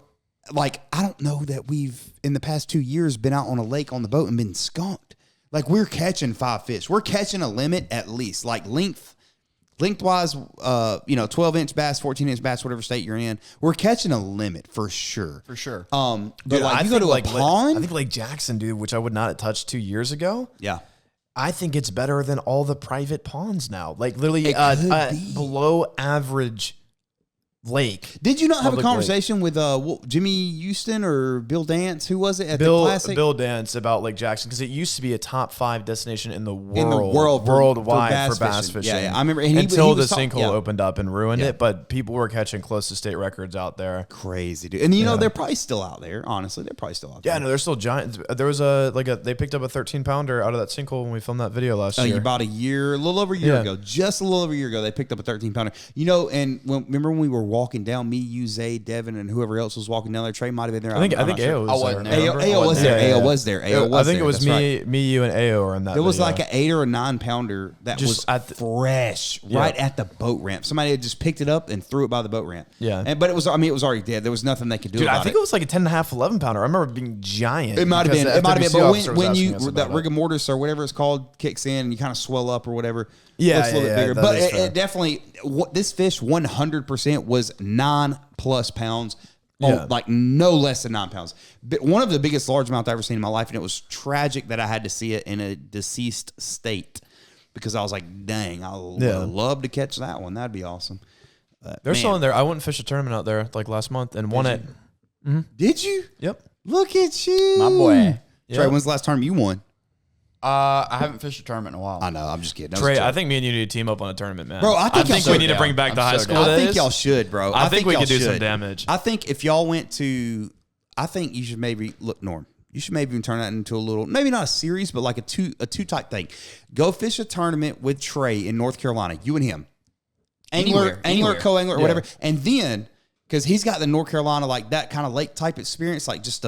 like, I don't know that we've in the past 2 years been out on a lake on the boat and been skunked. Like we're catching 5 fish. We're catching a limit at least, like lengthwise, 12-inch bass, 14-inch bass, whatever state you're in. We're catching a limit for sure. For sure. But Dude, like I you go think to a pond. I think Lake Jackson, dude, which I would not have touched 2 years ago. Yeah. I think it's better than all the private ponds now. Like literally It could be. below average lake. Did you not have a Public conversation with Jimmy Houston or Bill Dance? Who was it at the Bill Classic? Dance about Lake Jackson because it used to be a top 5 destination in the world, In the world worldwide for for bass bass fishing. fishing. Yeah, I remember- and he until the was talking- sinkhole yeah. opened up and ruined Yeah. it. But people were catching close to state records out there. Crazy, dude. And they're probably still out there. Honestly, they're probably still out there. Yeah, no, they're still giant. There was they picked up a 13-pounder out of that sinkhole when we filmed that video last year. About a little over a year Yeah. ago, just a little over a year ago, they picked up a 13-pounder. And remember when we were walking down, me, you, Zay, Devin, and whoever else was walking down there. Trey might have been there. I think I'm not sure. AO was I wasn't there. there. remember? AO was there. Yeah, AO yeah. was there. AO was I think there. it was That's me, right. me, you, and AO are in that. There was video. like an 8 or a 9-pounder that Just was at the- fresh right at the boat ramp. Somebody had just picked it up and threw it by the boat ramp. Yeah. But it was already dead. There was nothing they could do Dude, about I think it was like a 10.5, 11-pounder. I rember it being giant. It might have because been. the It might have been. FWC But officer was when asking you us that about rigor it. mortis or whatever it's called kicks in and you kind of swell up or whatever. Yeah, looks a little yeah, bit bigger. that But is it fair. definitely this fish 100% was 9+ pounds. Yeah. Like no less than 9 pounds. But one of the biggest largemouth I've ever seen in my life, and it was tragic that I had to see it in a deceased state because I was like, dang, I would love to catch that one. That'd be awesome. They're still in there. I went and fished a tournament out there like last month and won it. Did you? Yep. Look at you, My boy. Trey, when's the last time you won? I haven't fished a tournament in a while. I know. I'm just kidding. That was Trey, joke. I think me and you need to team up on a tournament, man. Bro, I think y'all we should. need to bring back the I'm high so school down. I think days. y'all should, bro. I think we y'all could do some should. damage. I think if y'all went to, I think you should maybe look, Norm. You should maybe turn that into a little, maybe not a series, but like a two type thing. Go fish a tournament with Trey in North Carolina. You and him, angler, co-angler, or whatever, and then because he's got the North Carolina like that kind of lake type experience, like just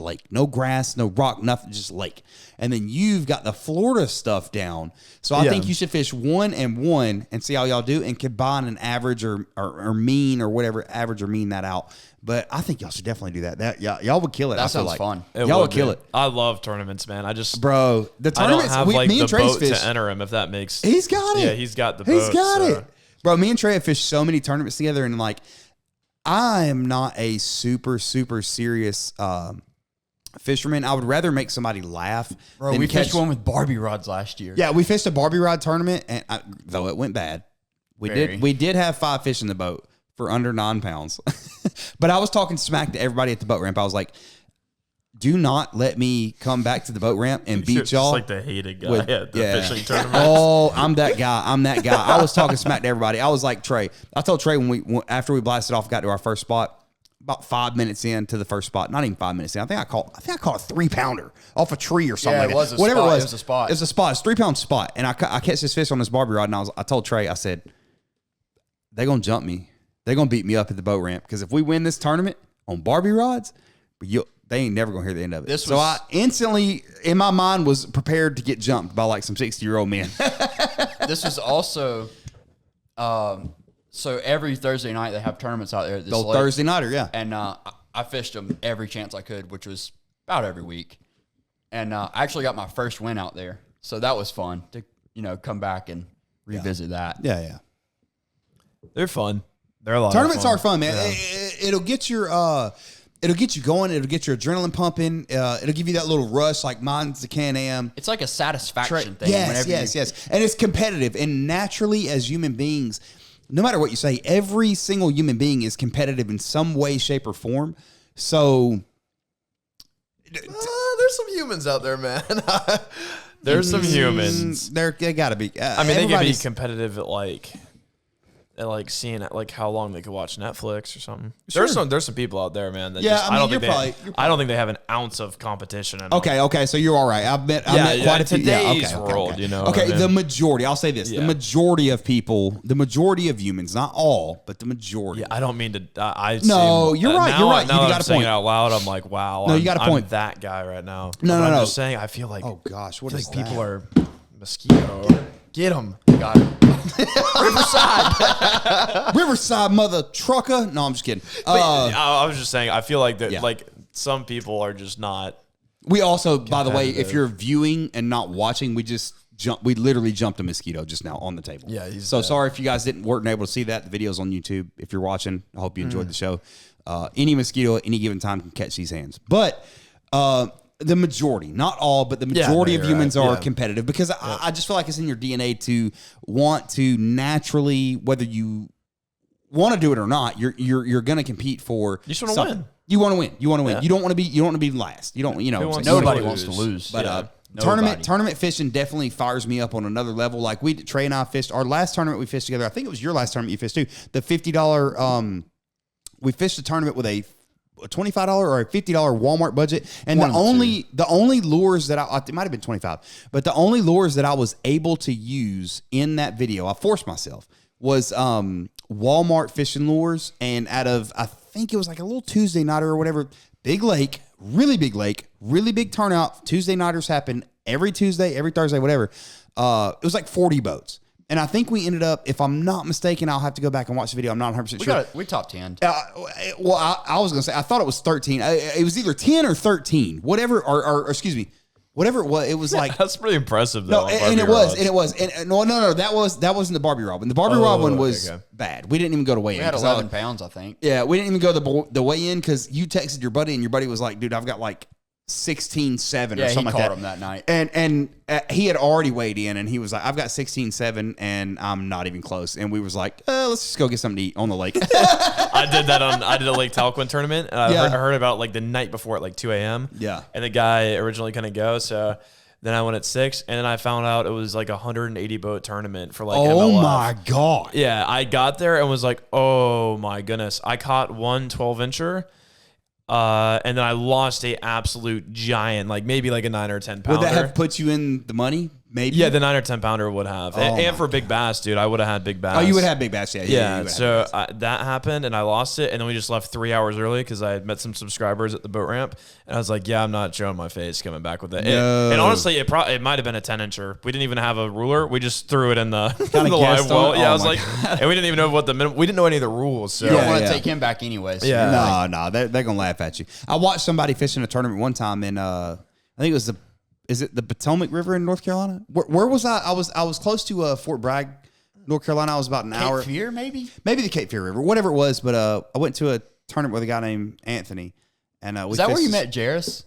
lake, no grass, no rock, nothing, just lake. And then you've got the Florida stuff down. So I think you should fish 1 and 1 and see how y'all do, and combine an average or mean or whatever, average or mean that out. But I think y'all should definitely do that. That y'all would kill it. That I feel sounds like. fun. Y'all would kill be. it, I love tournaments, man. bro. The I don't tournaments, have like me the and Trey's boat fish. to enter him, if that makes. He's got it. Yeah, he's got the He's boat. got so. it, bro. Me and Trey have fished so many tournaments together, and like, I am not a super serious fisherman. I would rather make somebody laugh. Bro, than we catch fished one with Barbie rods last year. Yeah, we fished a Barbie rod tournament, and though it went bad, Very. we did have 5 fish in the boat for under 9 pounds. But I was talking smack to everybody at the boat ramp. I was like, do not let me come back to the boat ramp and beat Just y'all. like the hated guy with- at the yeah. fishing tournament. Oh, I'm that guy. I was talking smack to everybody. I was like, Trey. I told Trey after we blasted off, got to our first spot, about 5 minutes into the first spot, not even 5 minutes in. I think I caught a 3-pounder off a tree or something. Yeah, like it was that. a Whatever spot. it was. It was a spot. It was a spot. It's a 3-pound spot, and I catch this fish on this Barbie rod, and I told Trey, I said, they're gonna jump me. They're gonna beat me up at the boat ramp because if we win this tournament on Barbie rods, they ain't never gonna hear the end of it. So I instantly, in my mind, was prepared to get jumped by like some 60-year-old men. This was also, so every Thursday night they have tournaments out there. At this The lake. Thursday nighter, yeah. And I fished them every chance I could, which was about every week. And I actually got my first win out there, so that was fun to come back and revisit that. Yeah. They're fun. They're a lot. Tournaments of fun. are fun, man. Yeah. It'll get your it'll get you going. It'll get your adrenaline pumping. It'll give you that little rush, like mine's the Can-Am. It's like a satisfaction thing. Yes. And it's competitive. And naturally, as human beings, no matter what you say, every single human being is competitive in some way, shape, or form. So There's some humans out there, man. There's some humans. they gotta be. I mean, they can be everybody's- competitive at like and like seeing like how long they could watch Netflix or something. Sure. There's some people out there, man. That Yeah, just, I mean, I don't think they have an ounce of competition. In them. Okay, so you're all right. I met quite a few. Today's world, you know. Okay, what I mean? the majority. I'll say this: the Yeah. majority of people, the majority of humans, not all, but the majority. Yeah, I don't mean to. You're right. You're right. Now You that got I'm a saying point. it out loud. I'm like, wow. No, you got a point. I'm that guy right now. No, I'm no. just saying. I feel like. Oh gosh, what I is feel like that? people are mosquito. Get them. Got it. Riverside mother trucker. No, I'm just kidding. I was just saying. I feel like that. Yeah. Like some people are just not. We also, by the way, if competitive. you're viewing and not watching, we literally jumped a mosquito just now on the table. Yeah, he's so dead. sorry if you guys weren't able to see that. The video's on YouTube. If you're watching, I hope you enjoyed the show. Any mosquito at any given time can catch these hands, but the majority, not all, but the majority of you're humans right. are Yeah. competitive because I just feel like it's in your DNA to want to naturally, whether you want to do it or not, you're going to compete for. You just wanna something. win. You want to win. You want to win. Yeah. You don't want to be last. You don't. You know. Who wants Nobody to wants to lose. But Nobody. tournament fishing definitely fires me up on another level. Like Trey and I fished our last tournament we fished together. I think it was your last tournament you fished too. The $50. We fished a tournament with a $25 or a $50 Walmart budget, and the only lures that it might have been 25, but the only lures that I was able to use in that video, I forced myself, was Walmart fishing lures, and out of I think it was like a little Tuesday nighter or whatever. Big lake, really big turnout. Tuesday nighters happen every Tuesday, every Thursday, whatever. It was like 40 boats. And I think we ended up, if I'm not mistaken, I'll have to go back and watch the video. I'm not 100% sure. We top 10. Well, I was going to say, I thought it was 13. It was either 10 or 13, whatever, or excuse me, whatever it was. It was like, That's pretty impressive, though. no, and it was, no, that wasn't the Barbie Rod one. The Barbie Rod one was bad. We didn't even go to weigh in. We had 11 pounds, I think. Yeah, we didn't even go the weigh in because you texted your buddy and your buddy was like, dude, I've got like 16.7 or something Yeah, he like caught that. him that night. And he had already weighed in and he was like, I've got 16.7 and I'm not even close. And we was like, let's just go get something to eat on the lake. I did that I did a Lake Talquin tournament, and I Yeah. heard about like the night before at like 2 a.m. Yeah. And the guy originally couldn't go, so then I went at 6, and then I found out it was like a 180 boat tournament for like Oh MLF. my God. Yeah, I got there and was like, oh my goodness. I caught one 12-incher, and then I lost a absolute giant, like maybe like a 9 or 10 pounder. Would that have put you in the money? Maybe. Yeah, the 9 or 10 pounder would have. Oh And for big bass, dude, I would have had big bass. Oh, you would have big bass. Yeah. you Yeah, would have so big bass. that happened, and I lost it, and then we just left 3 hours early because I had met some subscribers at the boat ramp, and I was like, "Yeah, I'm not showing my face coming back with it." No. And honestly, it might have been a 10-incher. We didn't even have a ruler; we just threw it in the, Kinda the guessed live well. on it? Yeah, Oh I was my like, and we didn't even know what we didn't know any of the rules. So You don't Yeah, want to yeah. take him back anyways. Yeah. No, they're going to laugh at you. I watched somebody fishing a tournament one time in, I think it was is it the Potomac River in North Carolina? Where was I? I was close to Fort Bragg, North Carolina. I was about an hour. Cape Fear, maybe? Maybe the Cape Fear River, whatever it was. But I went to a tournament with a guy named Anthony. And we Is that where you fished met Jairus?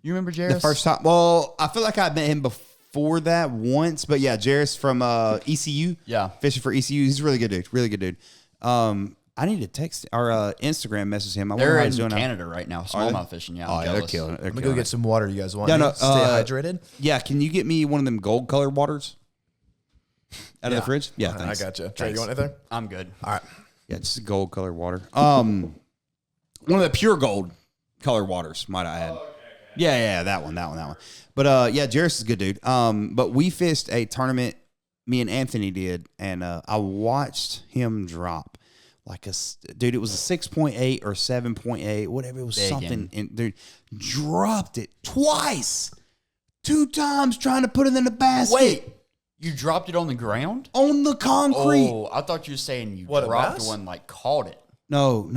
You remember Jairus? the first time? Well, I feel like I met him before that once. But yeah, Jairus from ECU. Yeah. Fishing for ECU. He's a really good dude. Really good dude. I need to text or Instagram message him. I wonder They're how in he's doing now. Canada right now. Smallmouth fishing. Yeah, Oh, I'm yeah, they're jealous. killing it. They're I'm gonna killing go it. get some water. You guys want? Yeah, any? no, Stay hydrated. Yeah, can you get me one of them gold colored waters out of the fridge? Yeah, I thanks. got you. Trey, Thanks. you want anything? I'm good. All right. Yeah, just gold colored water. One of the pure gold colored waters, might I add. Yeah, that one. But yeah, Jairus is a good dude. But we fished a tournament, me and Anthony did, and I watched him drop dude, it was a 6.8 or 7.8, whatever. It was Big something. And dude, dropped it twice. 2 times trying to put it in the basket. Wait, you dropped it on the ground? On the concrete. Oh, I thought you were saying you What, a dropped bass? one, like caught it. No.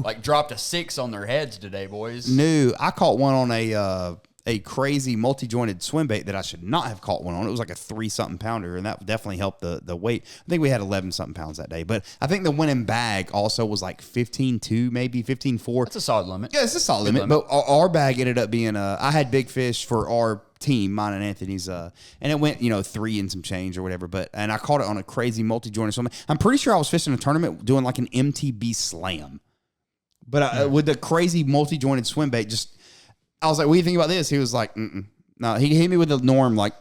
Like dropped a 6 on their heads today, boys. No, I caught one on a crazy multi-jointed swim bait that I should not have caught one on. It was like a 3-something pounder, and that definitely helped the weight. I think we had 11-something pounds that day, but I think the winning bag also was like 15.2, maybe 15.4. That's a solid limit. Yeah, it's a solid limit, but our bag ended up being I had big fish for our team, mine and Anthony's, and it went 3 and some change or whatever. And I caught it on a crazy multi-jointed swim. I'm pretty sure I was fishing a tournament doing like an MTB slam, but with the crazy multi-jointed swim bait, I was like, what do you think about this? He was like, no. He hit me with the norm, like,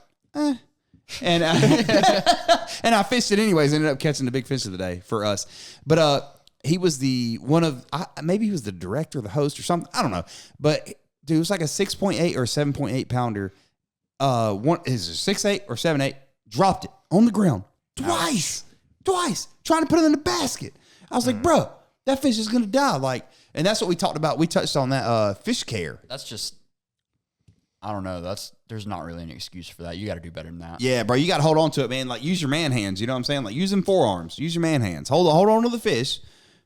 And and I fished it anyways. Ended up catching the big fish of the day for us. But he was maybe he was the director, the host, or something. I don't know. But dude, it was like a 6.8 or 7.8 pounder. Is it 6.8 or 7.8? Dropped it on the ground twice, trying to put it in the basket. I was like, bro, that fish is gonna die. Like, and that's what we talked about. We touched on that fish care. That's just, I don't know. There's not really any excuse for that. You got to do better than that. Yeah, bro, you got to hold on to it, man. Like, use your man hands. You know what I'm saying? Like, use them forearms. Use your man hands. Hold on to the fish.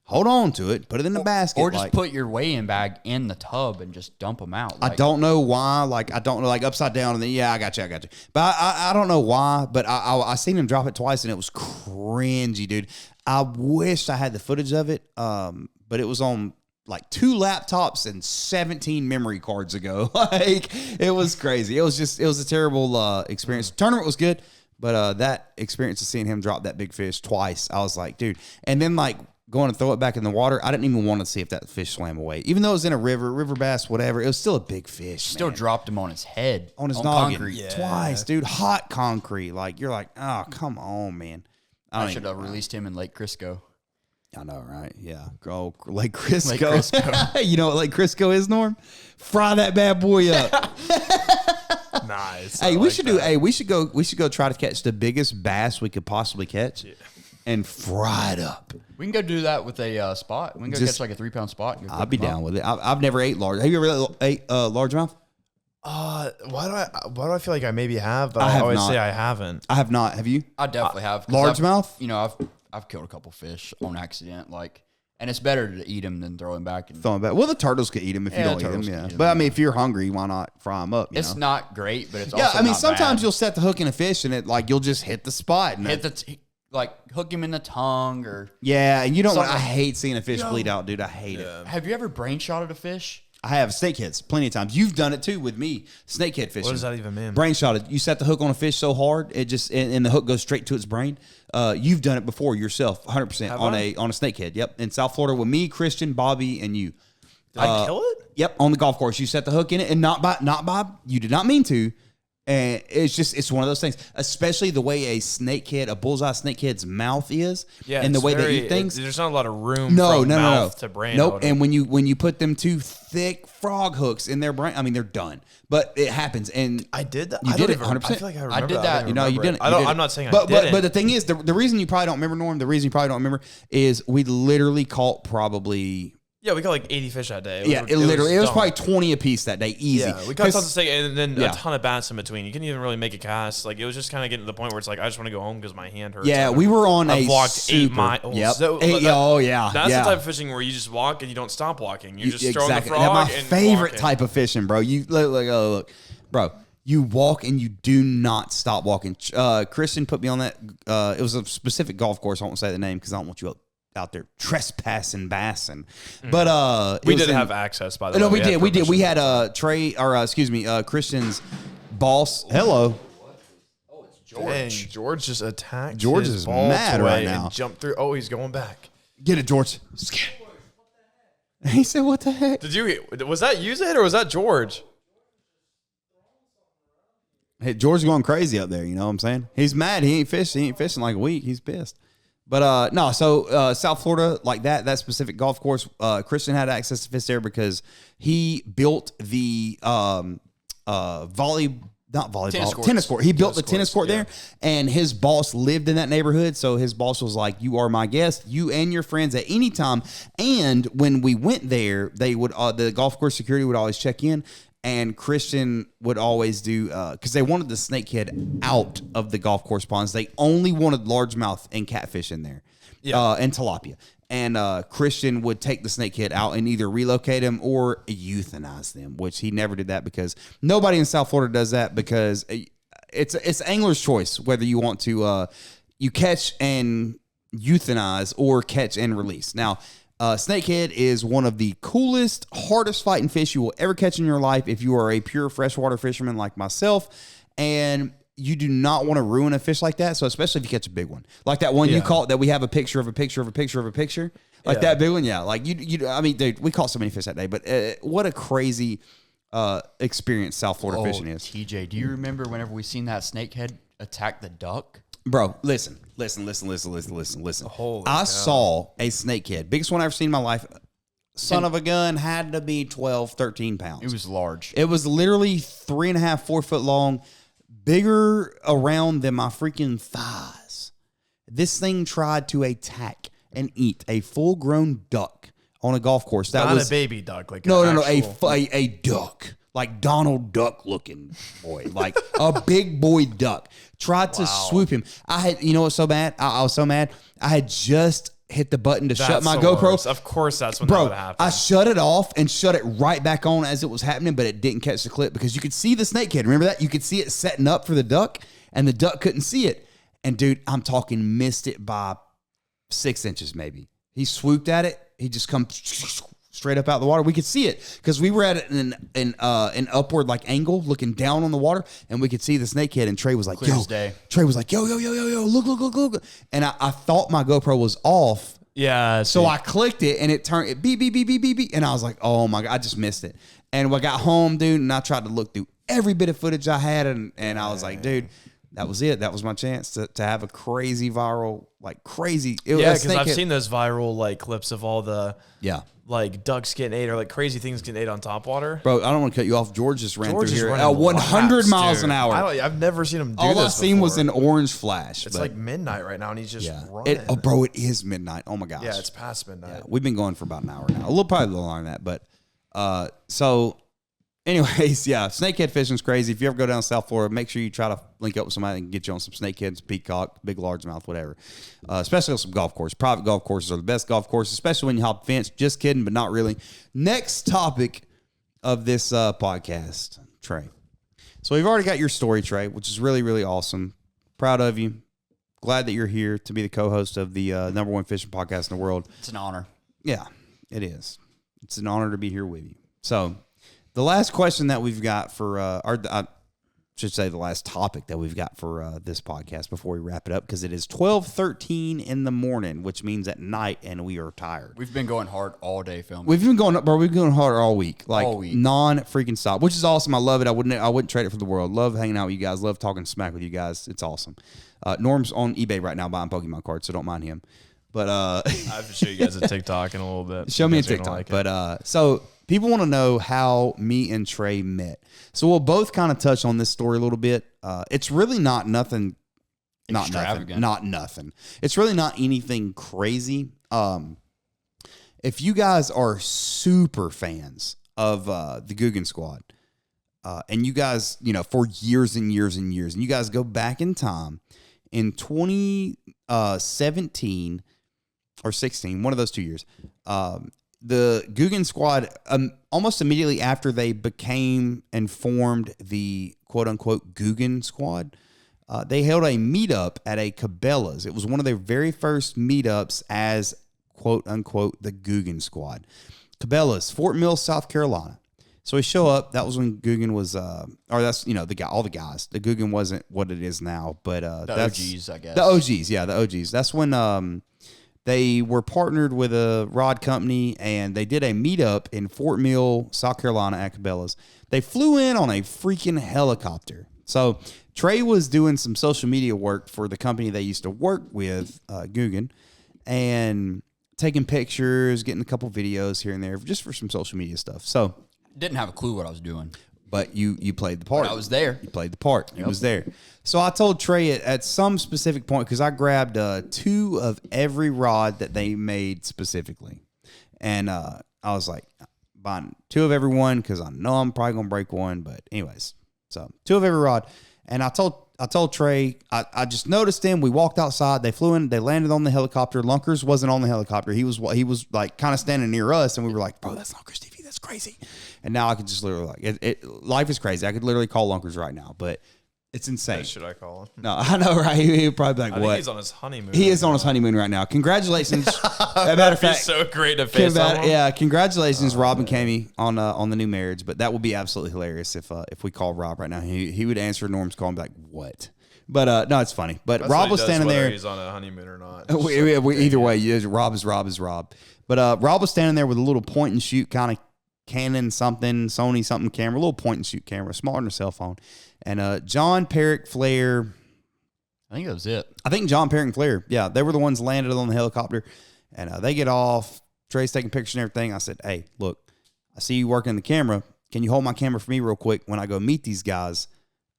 Hold on to it. Put it in the basket. Or just put your weigh-in bag in the tub and just dump them out. I don't know why. Like, I don't know. Like, upside down. And then, I got you. But I don't know why. But I seen him drop it twice, and it was cringy, dude. I wish I had the footage of it. But it was on like 2 laptops and 17 memory cards ago. Like, it was crazy. It was a terrible experience. Tournament was good, but that experience of seeing him drop that big fish twice, I was like, dude. And then, like, going to throw it back in the water, I didn't even want to see if that fish swam away. Even though it was in a river bass, whatever, it was still a big fish. Still dropped him on his head. On his noggin. Concrete. Twice, dude. Hot concrete. Like, you're like, oh, come on, man. I should have released him in Lake Crisco. I know, right? Yeah. Go Lake Crisco. Lake Crisco. You know what Lake Crisco is, Norm? Fry that bad boy up. Nice. Hey, we should go try to catch the biggest bass we could possibly catch. Yeah. And fry it up. We can go do that with a spot. We can go catch like a 3-pound spot. I'll be down with it. I've never ate large. Have you ever ate largemouth? Why do I feel like I maybe have? But I I have always not. say I haven't. I have not. Have you? I definitely have. Largemouth? You know, I've killed a couple fish on accident. Like, and it's better to eat them than throw them back. Throw them back. Well, the turtles could eat them if you don't eat them. Yeah, but I mean, if you're hungry, why not fry them up? It's not great, but it's yeah. also I mean, not sometimes bad. you'll set the hook in a fish and you'll just hit the spot and hook him in the tongue or and you don't. I hate seeing a fish bleed out, dude. I hate it. Have you ever brain shot at a fish? I have snakeheads plenty of times. You've done it too with me. Snakehead fishing. What does that even mean? Brain shotted. You set the hook on a fish so hard it just and the hook goes straight to its brain. You've done it before yourself, 100% on a snakehead. Yep, in South Florida with me, Christian, Bobby, and you. Did I kill it? Yep, on the golf course. You set the hook in it, and not by you did not mean to. And it's one of those things, especially the way a bullseye snakehead's mouth is, and the way they eat things. There's not a lot of room. No, mouth to brain. Nope. And when you put them 2 thick frog hooks in their brain, I mean they're done. But it happens, and I did that. You did it 100%. I feel like I remember. I did that. You know, you didn't. I'm not saying I didn't. But the thing is, the reason you probably don't remember, Norm, the reason you probably don't remember is we literally caught probably. Yeah, we caught like 80 fish that day. It was probably 20 a piece that day, easy. Yeah, we caught tons of steak and then a ton of bass in between. You couldn't even really make a cast. Like, it was just kind of getting to the point where it's like, I just want to go home because my hand hurts. Yeah, we were on I've walked super, 8 miles. Yep. So, That's the type of fishing where you just walk and you don't stop walking. You just throw the frog. That's my and favorite type of fishing, bro. You look, bro. You walk and you do not stop walking. Christian put me on that. It was a specific golf course. I won't say the name because I don't want you out there trespassing, bassing. But we did have access, by the way. No, we did. We had Trey, or Christian's boss. Hello. Oh, it's George. Dang, George just attacked. George his is ball mad toy right now. And jumped through. Oh, he's going back. Get it, George. He said, "What the heck?" Was that you, Zed, or was that George? Hey, George's going crazy up there. You know what I'm saying? He's mad. He ain't fishing like a week. He's pissed. But no, so South Florida, like that specific golf course, Christian had access to fish there because he built the tennis court. He built the tennis court there, and his boss lived in that neighborhood. So his boss was like, "You are my guest, you and your friends at any time." And when we went there, they would the golf course security would always check in. And Christian would always do, because they wanted the snakehead out of the golf course ponds. They only wanted largemouth and catfish in there, and tilapia. And Christian would take the snakehead out and either relocate them or euthanize them, which he never did that because nobody in South Florida does that because it's angler's choice whether you want to you catch and euthanize or catch and release. Now, snakehead is one of the coolest, hardest fighting fish you will ever catch in your life if you are a pure freshwater fisherman like myself, and you do not want to ruin a fish like that. So especially if you catch a big one, like that one you caught that we have a picture of, like that big one. Yeah, like you. I mean, dude, we caught so many fish that day, but what a crazy experience South Florida fishing is. TJ, do you remember whenever we seen that snakehead attack the duck? Bro, listen. Holy I cow. saw a snakehead. Biggest one I've ever seen in my life. Son of a gun, had to be 12, 13 pounds. It was large. It was literally 3.5, 4 foot long, bigger around than my freaking thighs. This thing tried to attack and eat a full grown duck on a golf course. That Not was a baby duck. Like no, actual- a duck. Like Donald Duck looking boy, like a big boy duck. Tried to swoop him. I had, you know what's so bad? I was so mad. I had just hit the button to shut That's my the GoPro. worst. Of course, that's when that Bro, would happen. I shut it off and shut it right back on as it was happening, but it didn't catch the clip because you could see the snakehead. Remember that? You could see it setting up for the duck, and the duck couldn't see it. And dude, I'm talking missed it by 6 inches maybe. He swooped at it. He just come straight up out of the water. We could see it because we were at an upward like angle looking down on the water, and we could see the snakehead. And Trey was like, Clear yo. as day. Trey was like, yo, look. And I thought my GoPro was off. yeah. So I clicked it and it turned it beep, beep, beep, beep, beep, beep. And I was like, oh my God, I just missed it. And when I got home, dude, and I tried to look through every bit of footage I had. And I was like, dude, that was it. That was my chance to have a crazy viral, like crazy. It Yeah, was because I've snakehead. seen those viral like clips of all the Yeah. like ducks getting ate or like crazy things getting ate on top water. Bro, I don't want to cut you off. George just ran George through is here running at 100 laps, miles dude. an hour. I've never seen him do All this I seen was before. an orange flash. It's but like midnight right now, and he's just yeah. running. Bro, it is midnight. Oh my gosh. Yeah, it's past midnight. Yeah, we've been going for about an hour now. Probably a little longer than that. But so anyways, yeah, snakehead fishing's crazy. If you ever go down to South Florida, make sure you try to link up with somebody that can get you on some snakeheads, peacock, big largemouth, whatever. Especially on some golf courses. Private golf courses are the best golf courses, especially when you hop the fence. Just kidding, but not really. Next topic of this podcast, Trey. So we've already got your story, Trey, which is really, really awesome. Proud of you. Glad that you're here to be the co-host of the number one fishing podcast in the world. It's an honor. Yeah, it is. It's an honor to be here with you. So the last question that we've got for I should say the last topic that we've got for this podcast before we wrap it up, because it is 12:13 in the morning, which means at night, and we are tired. We've been going hard all day filming. We've been going, bro. We've been going hard all week, like All week. non-freaking stop, which is awesome. I love it. I wouldn't trade it for the world. Love hanging out with you guys. Love talking smack with you guys. It's awesome. Norm's on eBay right now buying Pokemon cards, so don't mind him. But I have to show you guys a TikTok in a little bit. show me a You guys are gonna TikTok. like it. But so people want to know how me and Trey met. So we'll both kind of touch on this story a little bit. It's really not nothing. Extravagant. Not nothing. It's really not anything crazy. If you guys are super fans of the Googan Squad, and you guys, for years and years and years, and you guys go back in time in 2017 or 16, one of those 2 years, the Googan Squad, almost immediately after they became and formed the quote-unquote Googan Squad, they held a meetup at a Cabela's. It was one of their very first meetups as quote-unquote the Googan Squad. Cabela's, Fort Mill, South Carolina. So we show up. That was when Googan was, or that's, the guy, all the guys. The Googan wasn't what it is now, but that's OGs, I guess. The OGs, yeah, the OGs. That's when they were partnered with a rod company, and they did a meetup in Fort Mill, South Carolina at Cabela's. They flew in on a freaking helicopter. So Trey was doing some social media work for the company they used to work with, Googan, and taking pictures, getting a couple videos here and there, just for some social media stuff. So, Didn't have a clue what I was doing. but you played the part. But I was there. You played the part. He was there. So I told Trey at some specific point, because I grabbed 2 of every rod that they made specifically. And I was like, buying 2 of every one because I know I'm probably going to break one. But anyways, so 2 of every rod. And I told Trey, I just noticed him. We walked outside. They flew in. They landed on the helicopter. Lunkers wasn't on the helicopter. He was like kind of standing near us. And we were like, bro, that's Lunkers TV. That's crazy. And now I could just literally life is crazy. I could literally call Lunkers right now, but it's insane. What should I call him? No, I know, right? He would probably be like, I what? think he's on his honeymoon. He is on his honeymoon right now. Congratulations. As a matter of fact, He's so great to face on him. yeah, congratulations, Rob and Cammy on the new marriage. But that would be absolutely hilarious if we call Rob right now. He would answer Norm's call and be like, what? But no, it's funny. But That's Rob what he was does, standing whether there. He's on a honeymoon or not. Either way, Rob is Rob. But Rob was standing there with a little point and shoot kind of Canon something, Sony something camera, a little point and shoot camera, smaller than a cell phone. And John Perrick Flair, I think that was it. I think John, Perry, and Flair. Yeah, they were the ones landed on the helicopter, and they get off. Trey's taking pictures and everything. I said, hey, look, I see you working the camera. Can you hold my camera for me real quick when I go meet these guys?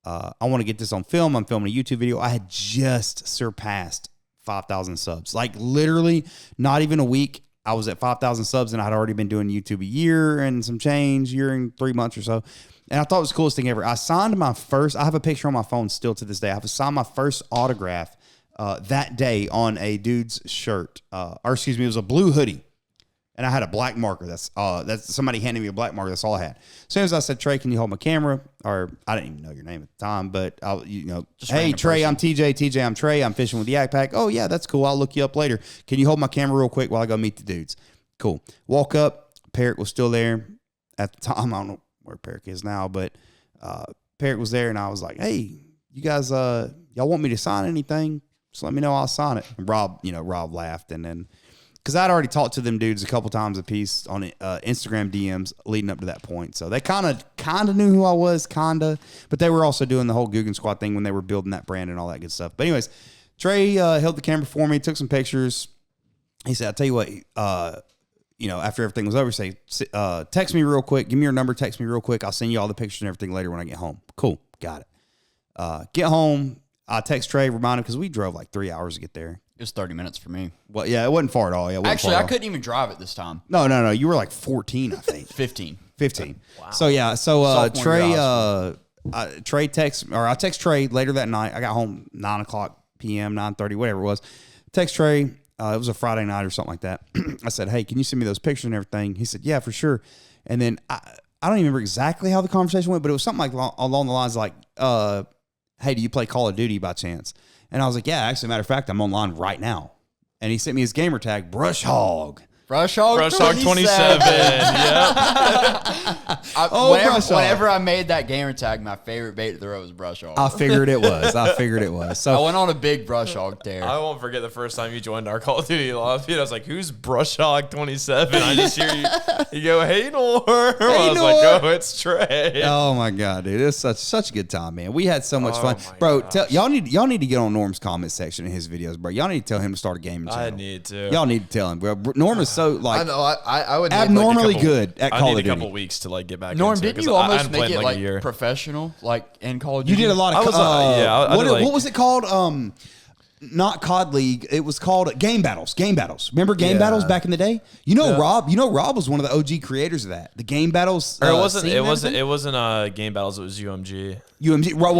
I want to get this on film. I'm filming a YouTube video. I had just surpassed 5,000 subs. Like literally not even a week. I was at 5,000 subs and I'd already been doing YouTube a year and some change, year and 3 months or so. And I thought it was the coolest thing ever. I signed my first, I have a picture on my phone still to this day. I have signed my first autograph that day on a dude's shirt. Or excuse me, it was a blue hoodie. And I had a black marker. That's somebody handed me a black marker. That's all I had. As soon as I said, Trey, can you hold my camera? Or I didn't even know your name at the time, but hey, Trey, I'm TJ. TJ, I'm Trey. I'm fishing with YakPak. Oh yeah, that's cool. I'll look you up later. Can you hold my camera real quick while I go meet the dudes? Cool. Walk up. Parrot was still there at the time. I don't know where Parrot is now, but Parrot was there, and I was like, hey, you guys, y'all want me to sign anything? Just let me know. I'll sign it. And Rob laughed, and then. Because I'd already talked to them dudes a couple times a piece on Instagram DMs leading up to that point. So they kind of knew who I was, but they were also doing the whole Googan Squad thing when they were building that brand and all that good stuff. But anyways, Trey held the camera for me, took some pictures. He said, I'll tell you what, after everything was over, say, text me real quick. Give me your number, text me real quick. I'll send you all the pictures and everything later when I get home. Cool, got it. Get home, I text Trey, remind him, because we drove like 3 hours to get there. It was 30 minutes for me. Well, yeah, it wasn't far at all. Yeah, actually, I couldn't even drive it this time. No. You were like 14, I think. 15. Wow. So yeah, Trey texts, or I text Trey later that night. I got home 9 o'clock p.m., 9:30, whatever it was. Text Trey. It was a Friday night or something like that. I said, hey, can you send me those pictures and everything? He said, yeah, for sure. And then I don't even remember exactly how the conversation went, but it was something like along the lines like, hey, do you play Call of Duty by chance? And I was like, yeah, actually, matter of fact, I'm online right now. And he sent me his gamer tag, Brush Hog. Brush Hog 27. Yep. Whenever I made that gamer tag, my favorite bait to throw was Brush Hog. I figured it was. So I went on a big Brush Hog tear. I won't forget the first time you joined our Call of Duty live feed. I was like, who's Brush Hog 27? I just hear you go, hey, Norm. I was like, oh, it's Trey. Oh, my God, dude. It's such a good time, man. We had so much fun. Bro, y'all need to get on Norm's comment section in his videos, bro. Y'all need to tell him to start a gaming channel. I need to. Y'all need to tell him, bro. Norm is so, like, I know. I would abnormally good at Call of Duty. I need a couple weeks to like get back. Norm, into it, didn't you almost I make it like like professional, like in Call of Duty? You did a lot of. what was it called? Not COD League. It was called Game Battles. Game Battles. Remember Game Battles back in the day? Rob. Rob was one of the OG creators of that. The Game Battles. Or it wasn't Game Battles. It was UMG. UMG. Rob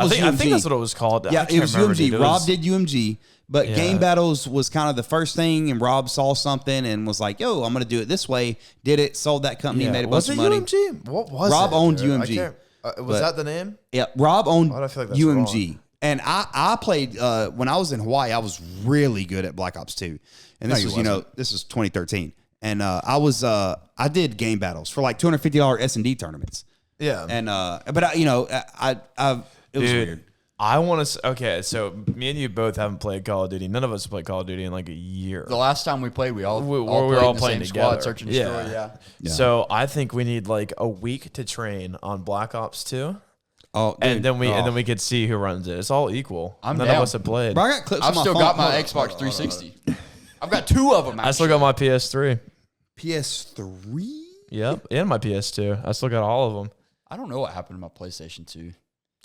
was UMG. I think that's what it was called. Yeah, it was UMG. Rob did UMG. But Game Battles was kind of the first thing, and Rob saw something and was like, yo, I'm going to do it this way. Did it, sold that company, made a bunch of money. UMG? What was Rob it? owned UMG. Was that the name? Yeah, Rob owned Why do I feel like that's UMG. wrong? And I played, when I was in Hawaii, I was really good at Black Ops 2. And this this was 2013. And I did Game Battles for like $250 S&D tournaments. Yeah. And, it was weird. I want to. Okay, so me and you both haven't played Call of Duty. None of us have played Call of Duty in like a year. The last time we played, we were all playing together. Squad, search and destroy. Yeah. So I think we need like a week to train on Black Ops 2. Oh, and then we could see who runs it. It's all equal. None of us have played. Bro, I got clips I've still got my Xbox 360. I've got two of them. Actually. I still got my PS3. PS3. Yep, and my PS2. I still got all of them. I don't know what happened to my PlayStation 2.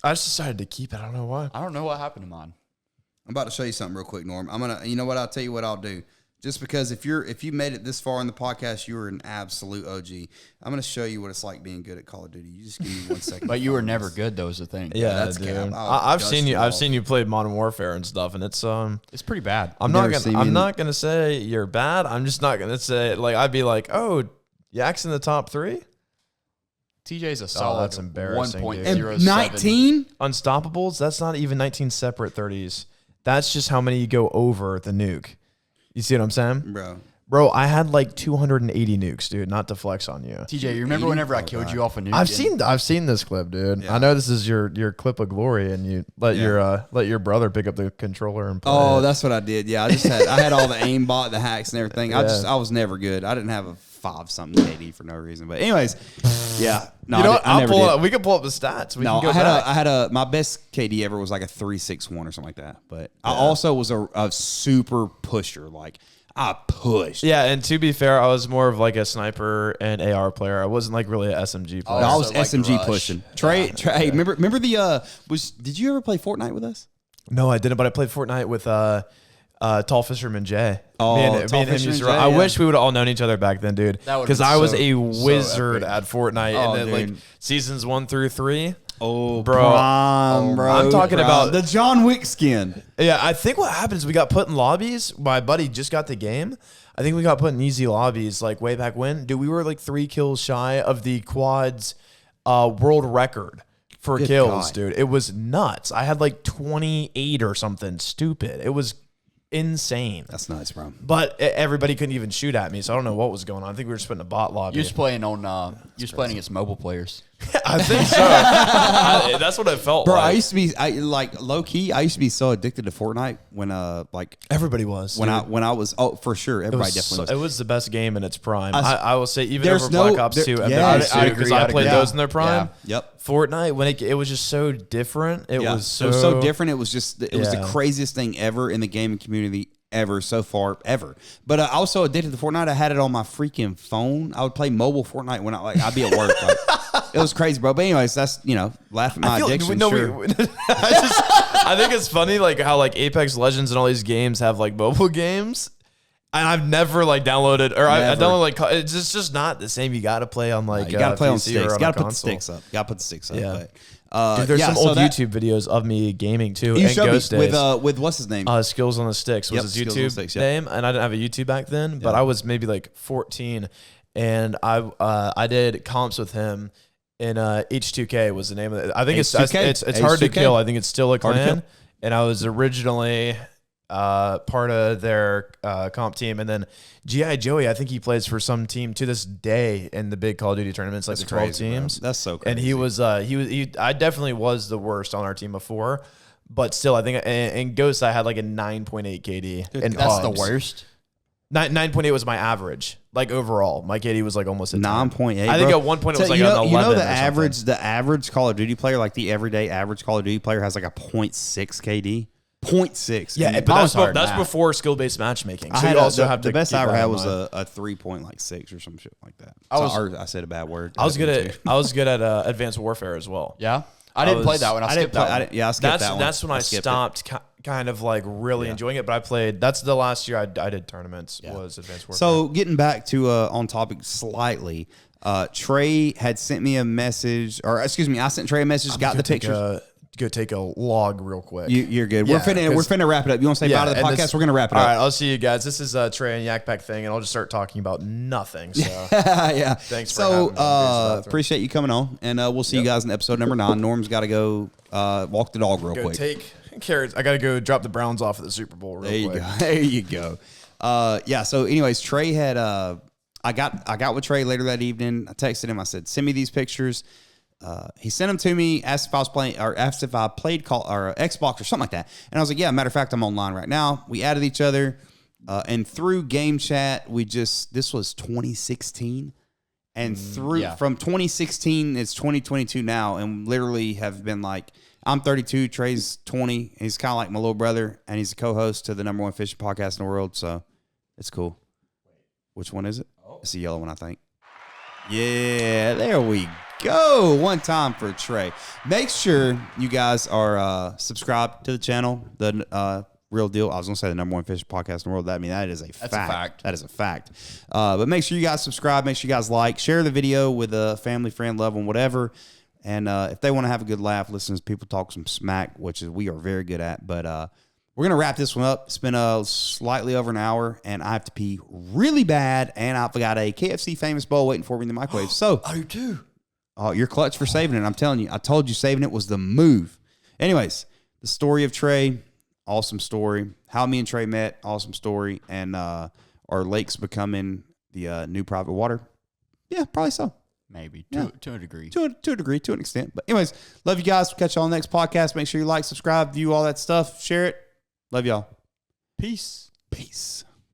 I just decided to keep it. I don't know why. I don't know what happened to mine. I'm about to show you something real quick, Norm. You know what? I'll tell you what I'll do. Just because if you made it this far in the podcast, you were an absolute OG. I'm going to show you what it's like being good at Call of Duty. You just give me 1 second. But you were never good, though, is the thing. Yeah, that's dude. I've seen you. I've seen you play Modern Warfare and stuff, and it's pretty bad. I'm not gonna say you're bad. I'm just not gonna say like I'd be like, oh, Yak's in the top 3. TJ's a solid. That's embarrassing. 1.07. 19 Unstoppables. That's not even 19 separate 30s. That's just how many you go over the nuke. You see what I'm saying, bro? I had like 280 nukes, dude. Not to flex on you. TJ, you remember whenever I killed you off a nuke? I've seen this clip, dude. Yeah. I know this is your clip of glory, and you let your brother pick up the controller and play. That's what I did. Yeah, I had all the aimbot, the hacks, and everything. I was never good. I didn't have a 5-something KD for no reason. But anyways, yeah. No, You know what? I never did. We can pull up the stats. We No, can go I back. had a my best KD ever was like a 3.61 or something like that. But I also was a super pusher. Like I pushed. Yeah, and to be fair, I was more of like a sniper and AR player. I wasn't like really an SMG player. No, I was So, like, SMG rush. pushing. Trey, remember the did you ever play Fortnite with us? No, I didn't, but I played Fortnite with Tall Fisherman Jay. Oh, me and Tall him used Fisherman to run. Jay, I yeah. wish we would have all known each other back then, dude. That would've Because been I was so- a so wizard epic. at Fortnite, Oh, and then dude. like seasons 1 through 3. Oh, Bro. prime, bro. I'm talking Prime. about- the John Wick skin. Yeah, I think what happened is we got put in lobbies. My buddy just got the game. I think we got put in easy lobbies like way back when. Dude, we were like 3 kills shy of the quads world record for Good kills, God. dude. It was nuts. I had like 28 or something stupid. It was insane. That's nuts, bro. But everybody couldn't even shoot at me, so I don't know what was going on. I think we were just putting a bot lobby. You're just playing on. You're just playing against mobile players. I think so. That's what it felt Bro, like. I used to be like low key. I used to be so addicted to Fortnite when like Everybody was. when dude. I was for sure It everybody was, definitely it was. was the best game in its prime. I- I will say even there's over no- Black Ops there- 2 and yes, Black Ops 2 I'd because agree, I I'd played agree. those in their prime. Yep. Fortnite when it was just so different. It was so different. It was just it was the Yeah. craziest thing ever in the gaming community ever so far ever. But I was so addicted to Fortnite. I had it on my freaking phone. I would play mobile Fortnite when I'd be at work. Like, it was crazy, bro. But anyways, that's laugh at my addiction. Sure. I think it's funny like how like Apex Legends and all these games have like mobile games. And I've never like downloaded or I Never. download like it's just not the same. You got to play on like You gotta play on PC or sticks. on Gotta a put the console. sticks up. Gotta put the sticks up. Yeah. But Dude, there's yeah, some so old that- YouTube videos of me gaming too. You and showed me Ghost days. with what's his name? Skills on the Sticks was Yep, his Skills on the YouTube Sticks, yep. name, and I didn't have a YouTube back then, but I was maybe like 14, and I did comps with him in H2K was the name of it. I think it's H2K? it's hard to H2K? kill. I think it's still a Hard to clan, kill? and I was originally part of their comp team, and then G.I. Joey, I think he plays for some team to this day in the big Call of Duty tournaments, like That's the 12 crazy, bro. teams. That's so crazy. And he was I definitely was the worst on our team before, but still I think in Ghost I had like a 9.8 KD. And That's the pubs. worst. 9.8 was my average, like overall. My KD was like almost a 10. 9.8. I think bro. at one point it So, was like you know, an 11. you know or the something. the average Call of Duty player, like the everyday average Call of Duty player, has like a 0.6 KD. 0.6. Yeah, And but was hard that's math. before skill based matchmaking. I So had you also have the to. best keep I ever that had in was mind. a 3.6 or some shit like that. I I said a bad word. I was good didn't at I was good at Advanced Warfare as well. Yeah, I didn't play that one. I skipped that one. I skipped that one. That's when I skipped it. stopped kind of like really enjoying it. But I played. That's the last year I did tournaments was Advanced Warfare. So getting back to on topic slightly, Trey had sent me a message, or excuse me, I sent Trey a message, got the pictures. Go take a log real quick. You're good. Yeah, we're finna wrap it up. You want to say bye to the and podcast? this- We're gonna wrap it All up. right, I'll see you guys. This is Trey and YakPak thing, and I'll just start talking about nothing. So Yeah. Thanks for So having me. Here's the bathroom. appreciate you coming on, and we'll see you guys in episode number 9. Norm's got to go walk the dog real go quick. take carrots. I got to go drop the Browns off at the Super Bowl real There you quick. go. There you go. Yeah. So, anyways, Trey had. I got with Trey later that evening. I texted him. I said, "Send me these pictures." He sent them to me. Asked if I was playing, or asked if I played Call or Xbox or something like that. And I was like, "Yeah." Matter of fact, I'm online right now. We added each other, and through game chat, this was 2016, and through yeah. from 2016, it's 2022 now, and literally have been like. I'm 32. Trey's 20. He's kind of like my little brother, and he's a co-host to the #1 fishing podcast in the world. So it's cool. Which one is it? It's the yellow one, I think. Yeah, there we go. One time for Trey. Make sure you guys are subscribed to the channel. The Real Deal. I was gonna say the #1 fishing podcast in the world. That is a fact. a fact. That is a fact. But make sure you guys subscribe. Make sure you guys like, share the video with a family, friend, loved one, whatever. And if they want to have a good laugh, listen to people talk some smack, which is we are very good at. But we're going to wrap this one up. It's been slightly over an hour, and I have to pee really bad. And I've got a KFC famous bowl waiting for me in the microwave. So I do too. oh, you're clutch for saving it. I'm telling you. I told you saving it was the move. Anyways, the story of Trey, awesome story. How me and Trey met, awesome story. And our lakes becoming the new private water. Yeah, probably so. Maybe Yeah. to a degree. To a degree, to an extent. But anyways, love you guys. We'll catch y'all on the next podcast. Make sure you like, subscribe, view all that stuff. Share it. Love y'all. Peace. Peace.